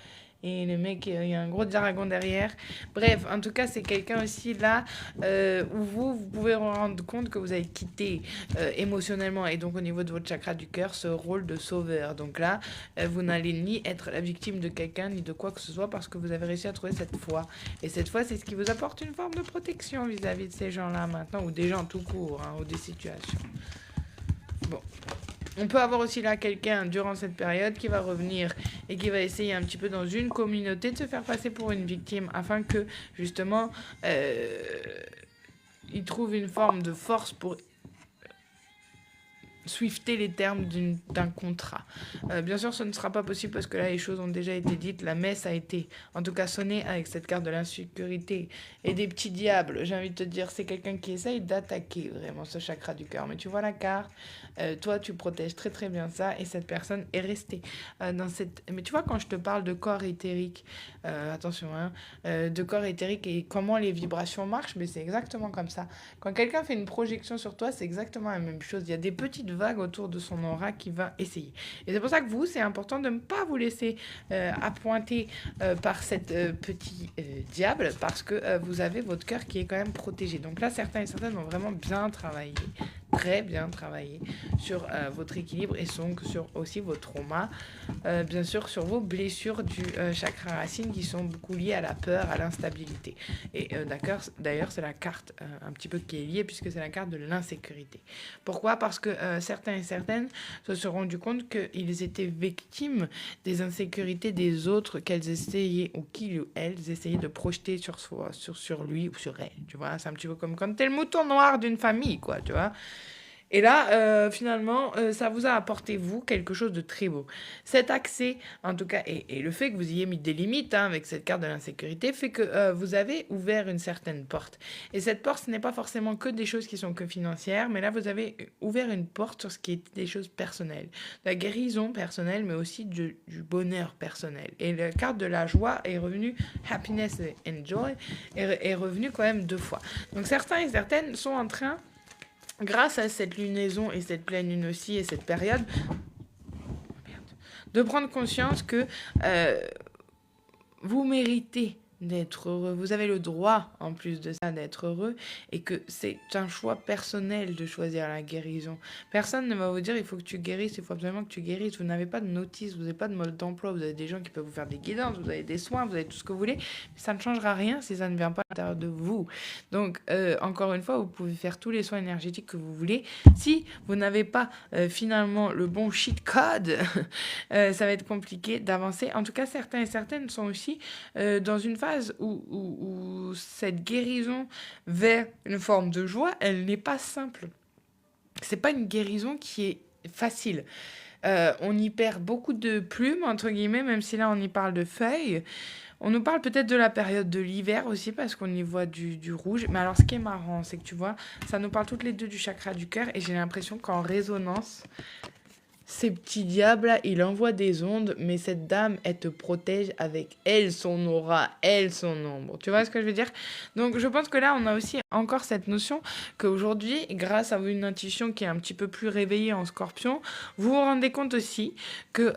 Et le mec, il y a un gros dragon derrière. Bref, en tout cas, c'est quelqu'un aussi là où vous pouvez vous rendre compte que vous avez quitté émotionnellement et donc au niveau de votre chakra du cœur ce rôle de sauveur. Donc là, vous n'allez ni être la victime de quelqu'un ni de quoi que ce soit parce que vous avez réussi à trouver cette foi. Et cette foi, c'est ce qui vous apporte une forme de protection vis-à-vis de ces gens-là maintenant ou des gens tout court ou des situations. Bon. On peut avoir aussi là quelqu'un durant cette période qui va revenir et qui va essayer un petit peu dans une communauté de se faire passer pour une victime afin que justement il trouve une forme de force pour swifter les termes d'un contrat. Bien sûr, ce ne sera pas possible parce que là, les choses ont déjà été dites. La messe a été, en tout cas, sonnée avec cette carte de l'insécurité et des petits diables. J'ai envie de te dire, c'est quelqu'un qui essaye d'attaquer vraiment ce chakra du cœur. Mais tu vois la carte, toi, tu protèges très très bien ça et cette personne est restée dans cette... Mais tu vois, quand je te parle de corps éthérique, attention, hein, de corps éthérique et comment les vibrations marchent, mais c'est exactement comme ça. Quand quelqu'un fait une projection sur toi, c'est exactement la même chose. Il y a des petites vagues autour de son aura qui va essayer. Et c'est pour ça que vous, c'est important de ne pas vous laisser appointer par cette petit diable parce que vous avez votre cœur qui est quand même protégé. Donc là, certains et certaines ont vraiment bien travaillé, très bien travaillé sur votre équilibre et sur aussi vos traumas, bien sûr sur vos blessures du chakra racine qui sont beaucoup liées à la peur, à l'instabilité. Et d'ailleurs, c'est la carte un petit peu qui est liée puisque c'est la carte de l'insécurité. Pourquoi ? Parce que certains et certaines se sont rendus compte qu'ils étaient victimes des insécurités des autres qu'elles essayaient, ou qu'ils ou elles essayaient de projeter sur lui ou sur elle. Tu vois, c'est un petit peu comme quand t'es le mouton noir d'une famille, quoi, tu vois. Et là, finalement, ça vous a apporté, vous, quelque chose de très beau. Cet accès, en tout cas, et le fait que vous ayez mis des limites avec cette carte de l'insécurité, fait que vous avez ouvert une certaine porte. Et cette porte, ce n'est pas forcément que des choses qui sont que financières, mais là, vous avez ouvert une porte sur ce qui est des choses personnelles. La guérison personnelle, mais aussi du bonheur personnel. Et la carte de la joie est revenue, happiness and joy, est revenue quand même 2 fois. Donc certains et certaines sont en train... Grâce à cette lunaison et cette pleine lune aussi et cette période, de prendre conscience que vous méritez d'être heureux. Vous avez le droit, en plus de ça, d'être heureux et que c'est un choix personnel de choisir la guérison. Personne ne va vous dire il faut que tu guérisses, il faut absolument que tu guérisses. Vous n'avez pas de notice, vous n'avez pas de mode d'emploi, vous avez des gens qui peuvent vous faire des guidances, vous avez des soins, vous avez tout ce que vous voulez, mais ça ne changera rien si ça ne vient pas à l'intérieur de vous. Donc, encore une fois, vous pouvez faire tous les soins énergétiques que vous voulez. Si vous n'avez pas finalement le bon cheat code, ça va être compliqué d'avancer. En tout cas, certains et certaines sont aussi dans une phase où cette guérison vers une forme de joie, elle n'est pas simple. C'est pas une guérison qui est facile. On y perd beaucoup de plumes, entre guillemets, même si là on y parle de feuilles. On nous parle peut-être de la période de l'hiver aussi, parce qu'on y voit du rouge. Mais alors, ce qui est marrant, c'est que tu vois, ça nous parle toutes les deux du chakra du cœur, et j'ai l'impression qu'en résonance, ces petits diables-là, il envoie des ondes, mais cette dame, elle te protège avec elle, son aura, elle, son ombre. Tu vois ce que je veux dire ? Donc, je pense que là, on a aussi encore cette notion qu'aujourd'hui, grâce à une intuition qui est un petit peu plus réveillée en Scorpion, vous vous rendez compte aussi que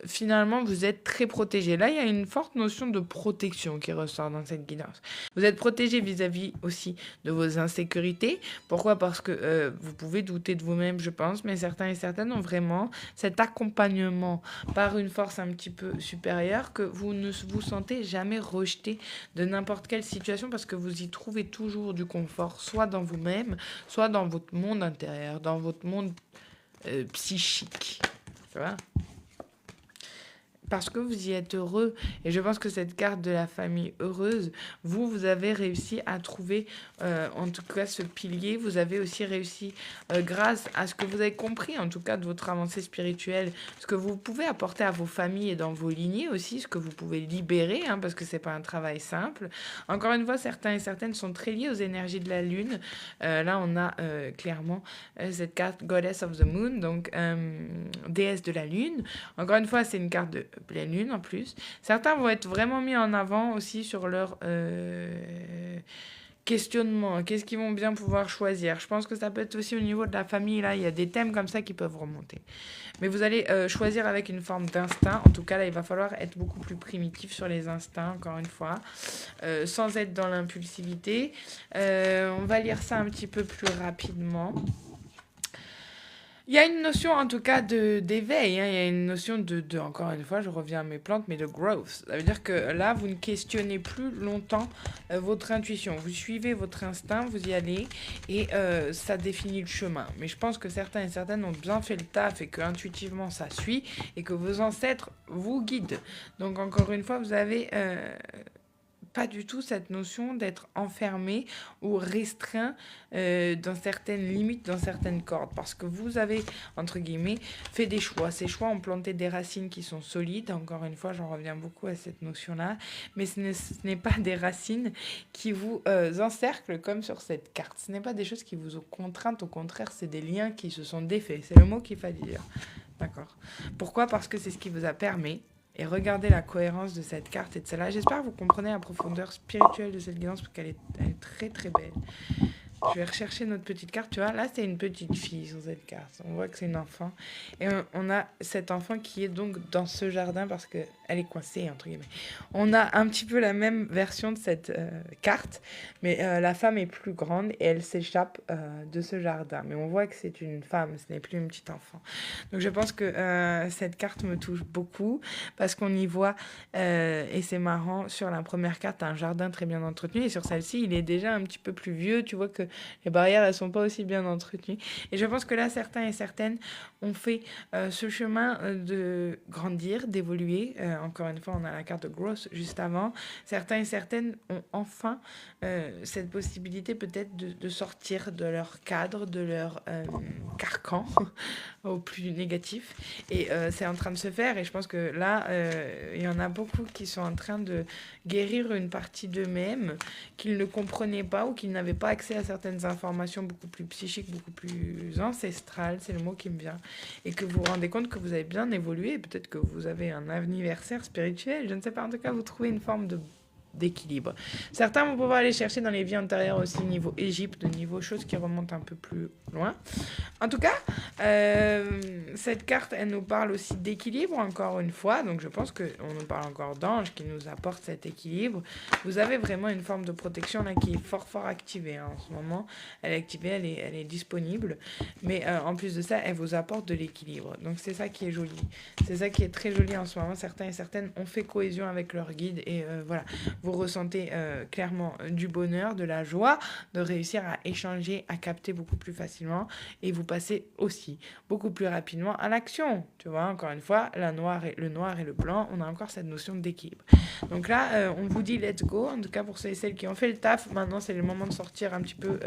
finalement, vous êtes très protégé. Là, il y a une forte notion de protection qui ressort dans cette guidance. Vous êtes protégé vis-à-vis aussi de vos insécurités. Pourquoi ? Parce que vous pouvez douter de vous-même, je pense, mais certains et certaines ont vraiment cet accompagnement par une force un petit peu supérieure que vous ne vous sentez jamais rejeté de n'importe quelle situation parce que vous y trouvez toujours du confort, soit dans vous-même, soit dans votre monde intérieur, dans votre monde psychique. Tu vois ? Parce que vous y êtes heureux. Et je pense que cette carte de la famille heureuse, vous avez réussi à trouver, en tout cas, ce pilier. Vous avez aussi réussi, grâce à ce que vous avez compris, en tout cas, de votre avancée spirituelle, ce que vous pouvez apporter à vos familles et dans vos lignées aussi, ce que vous pouvez libérer, parce que c'est pas un travail simple. Encore une fois, certains et certaines sont très liés aux énergies de la Lune. Là, on a clairement cette carte Goddess of the Moon, donc déesse de la Lune. Encore une fois, c'est une carte de pleine lune en plus. Certains vont être vraiment mis en avant aussi sur leur questionnement. Qu'est-ce qu'ils vont bien pouvoir choisir ? Je pense que ça peut être aussi au niveau de la famille. Là, il y a des thèmes comme ça qui peuvent remonter. Mais vous allez choisir avec une forme d'instinct. En tout cas, là, il va falloir être beaucoup plus primitif sur les instincts, encore une fois, sans être dans l'impulsivité. On va lire ça un petit peu plus rapidement. Il y a une notion, en tout cas, d'éveil. Il y a une notion de, encore une fois, je reviens à mes plantes, mais de growth. Ça veut dire que là, vous ne questionnez plus longtemps votre intuition. Vous suivez votre instinct, vous y allez, et ça définit le chemin. Mais je pense que certains et certaines ont bien fait le taf et que intuitivement, ça suit, et que vos ancêtres vous guident. Donc, encore une fois, vous avez pas du tout cette notion d'être enfermé ou restreint dans certaines limites, dans certaines cordes. Parce que vous avez, entre guillemets, fait des choix. Ces choix ont planté des racines qui sont solides. Encore une fois, j'en reviens beaucoup à cette notion-là. Mais ce n'est pas des racines qui vous encerclent comme sur cette carte. Ce n'est pas des choses qui vous ont contraintes. Au contraire, c'est des liens qui se sont défaits. C'est le mot qu'il fallait dire. D'accord. Pourquoi? Parce que c'est ce qui vous a permis. Et regardez la cohérence de cette carte et de celle-là. J'espère que vous comprenez la profondeur spirituelle de cette guidance parce elle est très très belle. Je vais rechercher notre petite carte. Tu vois, là, c'est une petite fille sur cette carte. On voit que c'est une enfant. Et on a cet enfant qui est donc dans ce jardin parce qu'elle est coincée, entre guillemets. On a un petit peu la même version de cette carte, mais la femme est plus grande et elle s'échappe de ce jardin. Mais on voit que c'est une femme, ce n'est plus une petite enfant. Donc je pense que cette carte me touche beaucoup parce qu'on y voit, et c'est marrant, sur la première carte, un jardin très bien entretenu. Et sur celle-ci, il est déjà un petit peu plus vieux. Tu vois que les barrières, elles sont pas aussi bien entretenues. Et je pense que là, certains et certaines ont fait ce chemin de grandir, d'évoluer. Encore une fois, on a la carte de growth juste avant. Certains et certaines ont enfin cette possibilité peut-être de sortir de leur cadre, de leur carcan au plus négatif. Et c'est en train de se faire. Et je pense que là, il y en a beaucoup qui sont en train de guérir une partie d'eux-mêmes qu'ils ne comprenaient pas ou qu'ils n'avaient pas accès à certaines informations beaucoup plus psychiques, beaucoup plus ancestrales, c'est le mot qui me vient, et que vous vous rendez compte que vous avez bien évolué, peut-être que vous avez un anniversaire spirituel, je ne sais pas, en tout cas vous trouvez une forme d'équilibre. Certains vont pouvoir aller chercher dans les vies antérieures aussi niveau Égypte, niveau choses qui remontent un peu plus loin. En tout cas, cette carte, elle nous parle aussi d'équilibre, encore une fois. Donc, je pense qu'on nous parle encore d'anges qui nous apportent cet équilibre. Vous avez vraiment une forme de protection là qui est fort, fort activée en ce moment. Elle est activée, elle est disponible. Mais en plus de ça, elle vous apporte de l'équilibre. Donc, c'est ça qui est joli. C'est ça qui est très joli en ce moment. Certains et certaines ont fait cohésion avec leur guide. Et voilà, vous ressentez clairement du bonheur, de la joie, de réussir à échanger, à capter beaucoup plus facilement. Et vous passez aussi beaucoup plus rapidement à l'action. Tu vois, encore une fois, le noir et le blanc, on a encore cette notion d'équilibre. Donc là, on vous dit let's go. En tout cas, pour ceux et celles qui ont fait le taf, maintenant c'est le moment de sortir un petit peu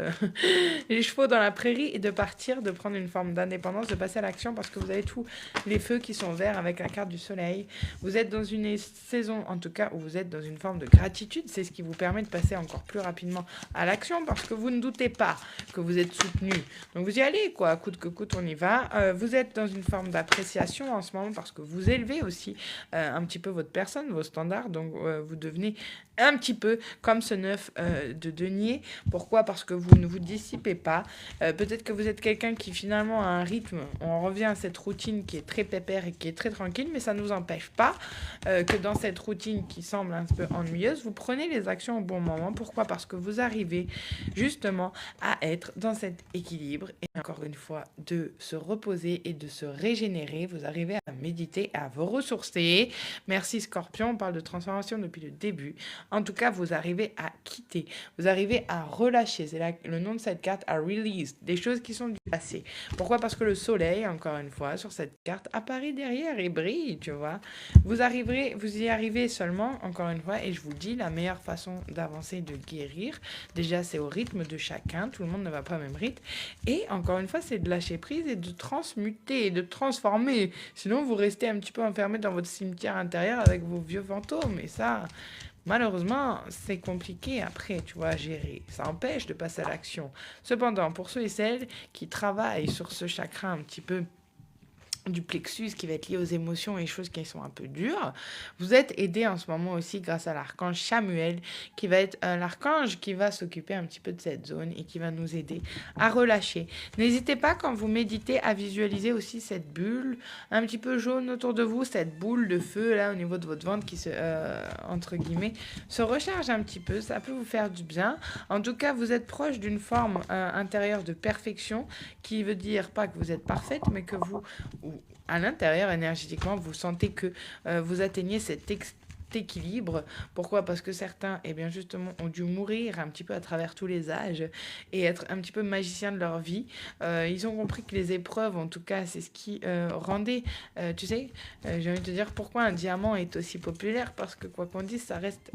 les chevaux dans la prairie et de partir, de prendre une forme d'indépendance, de passer à l'action parce que vous avez tous les feux qui sont verts avec la carte du soleil. Vous êtes dans une saison, en tout cas, où vous êtes dans une forme de gratitude. C'est ce qui vous permet de passer encore plus rapidement à l'action parce que vous ne doutez pas que vous êtes soutenu. Donc vous y allez, quoi, coûte que coûte, on y va. Vous êtes dans une forme d'appréciation en ce moment parce que vous élevez aussi un petit peu votre personne, vos standards. Donc vous devenez un petit peu comme ce 9 de denier. Pourquoi? Parce que vous ne vous dissipez pas. Peut-être que vous êtes quelqu'un qui finalement a un rythme. On revient à cette routine qui est très pépère et qui est très tranquille, mais ça ne nous empêche pas que dans cette routine qui semble un peu ennuyeuse, vous prenez les actions au bon moment. Pourquoi? Parce que vous arrivez justement à être dans cet équilibre et encore une fois de se reposer et de se régénérer. Vous arrivez à méditer, à vous ressourcer. Merci Scorpion, on parle de transformation depuis le début. En tout cas, vous arrivez à quitter, vous arrivez à relâcher, c'est là le nom de cette carte, à release, des choses qui sont du passé. Pourquoi? Parce que le soleil, encore une fois, sur cette carte, apparaît derrière et brille, tu vois. Vous y arrivez seulement, encore une fois, et je vous dis, la meilleure façon d'avancer, de guérir, déjà c'est au rythme de chacun, tout le monde ne va pas au même rythme, et encore une fois, c'est de lâcher prise et de transmuter, de transformer, sinon vous restez un petit peu enfermé dans votre cimetière intérieur avec vos vieux fantômes, et ça... Malheureusement, c'est compliqué après, tu vois, à gérer. Ça empêche de passer à l'action. Cependant, pour ceux et celles qui travaillent sur ce chakra un petit peu du plexus qui va être lié aux émotions et choses qui sont un peu dures, vous êtes aidé en ce moment aussi grâce à l'archange Samuel qui va être l'archange qui va s'occuper un petit peu de cette zone et qui va nous aider à relâcher. N'hésitez pas quand vous méditez à visualiser aussi cette bulle un petit peu jaune autour de vous, cette boule de feu là au niveau de votre ventre qui se, entre guillemets, se recharge un petit peu, ça peut vous faire du bien. En tout cas, vous êtes proche d'une forme intérieure de perfection qui veut dire pas que vous êtes parfaite mais que vous à l'intérieur, énergétiquement, vous sentez que vous atteignez cet équilibre. Pourquoi? Parce que certains, eh bien justement, ont dû mourir un petit peu à travers tous les âges et être un petit peu magiciens de leur vie. Ils ont compris que les épreuves, en tout cas, c'est ce qui rendait, tu sais, j'ai envie de te dire pourquoi un diamant est aussi populaire, parce que quoi qu'on dise, ça reste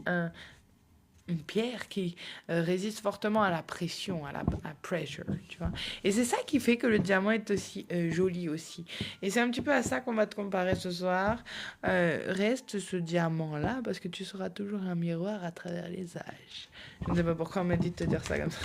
une pierre qui résiste fortement à la pression, à pressure, tu vois. Et c'est ça qui fait que le diamant est aussi joli aussi. Et c'est un petit peu à ça qu'on va te comparer ce soir. Reste ce diamant-là parce que tu seras toujours un miroir à travers les âges. Je ne sais pas pourquoi on m'a dit de te dire ça comme ça.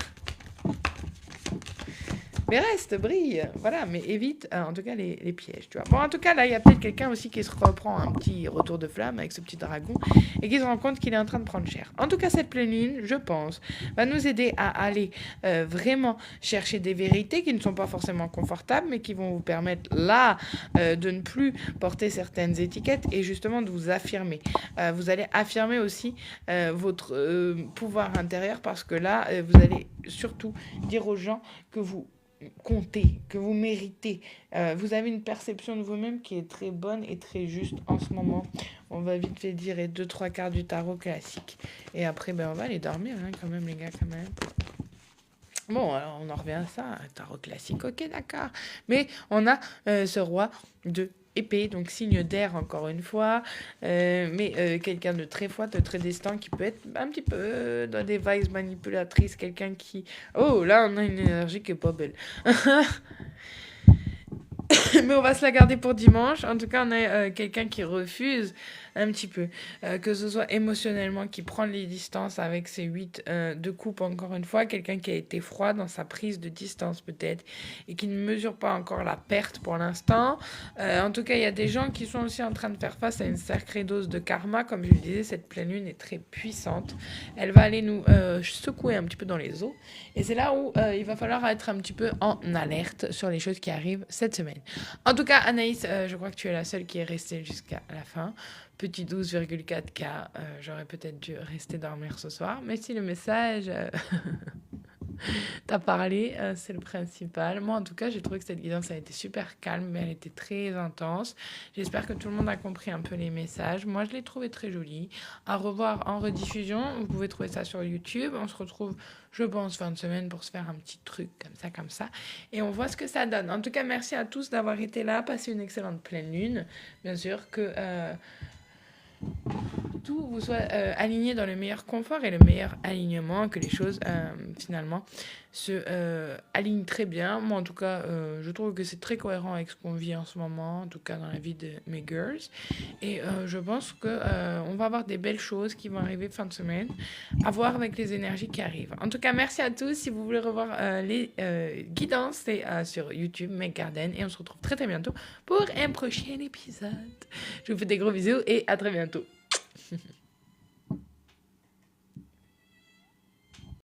Mais reste, brille, voilà, mais évite en tout cas les pièges, tu vois. Bon, en tout cas, là, il y a peut-être quelqu'un aussi qui se reprend un petit retour de flamme avec ce petit dragon et qui se rend compte qu'il est en train de prendre cher. En tout cas, cette pleine lune, je pense, va nous aider à aller vraiment chercher des vérités qui ne sont pas forcément confortables, mais qui vont vous permettre là de ne plus porter certaines étiquettes et justement de vous affirmer. Vous allez affirmer aussi votre pouvoir intérieur parce que là, vous allez surtout dire aux gens que vous comptez, que vous méritez. Vous avez une perception de vous-même qui est très bonne et très juste en ce moment. On va vite fait dire les 2-3 quarts du tarot classique. Et après, ben, on va aller dormir hein, quand même, les gars, quand même. Bon, alors on en revient à ça, un tarot classique, ok, d'accord. Mais on a ce roi de épée, donc signe d'air encore une fois, mais quelqu'un de très froid, de très distant, qui peut être un petit peu dans des vibes manipulatrices, quelqu'un qui... Oh, là on a une énergie qui est pas belle. Mais on va se la garder pour dimanche. En tout cas, on a quelqu'un qui refuse un petit peu, que ce soit émotionnellement, qui prend les distances avec ses 8 de coupe, encore une fois. Quelqu'un qui a été froid dans sa prise de distance peut-être et qui ne mesure pas encore la perte pour l'instant. En tout cas, il y a des gens qui sont aussi en train de faire face à une sacrée dose de karma. Comme je le disais, cette pleine lune est très puissante. Elle va aller nous secouer un petit peu dans les os. Et c'est là où il va falloir être un petit peu en alerte sur les choses qui arrivent cette semaine. En tout cas, Anaïs, je crois que tu es la seule qui est restée jusqu'à la fin. Petit 12,4K, j'aurais peut-être dû rester dormir ce soir. Mais si le message t'a parlé, c'est le principal. Moi, en tout cas, j'ai trouvé que cette guidance a été super calme, mais elle était très intense. J'espère que tout le monde a compris un peu les messages. Moi, je l'ai trouvé très jolie. À revoir en rediffusion. Vous pouvez trouver ça sur YouTube. On se retrouve, je pense, fin de semaine pour se faire un petit truc comme ça. Et on voit ce que ça donne. En tout cas, merci à tous d'avoir été là. Passez une excellente pleine lune. Bien sûr que... tout vous soit aligné dans le meilleur confort et le meilleur alignement, que les choses finalement se alignent très bien. Moi en tout cas, je trouve que c'est très cohérent avec ce qu'on vit en ce moment, en tout cas dans la vie de mes girls. Et je pense que on va avoir des belles choses qui vont arriver fin de semaine, à voir avec les énergies qui arrivent. En tout cas, merci à tous. Si vous voulez revoir les guidances, c'est sur YouTube, Meg Garden, et on se retrouve très très bientôt pour un prochain épisode. Je vous fais des gros bisous et à très bientôt.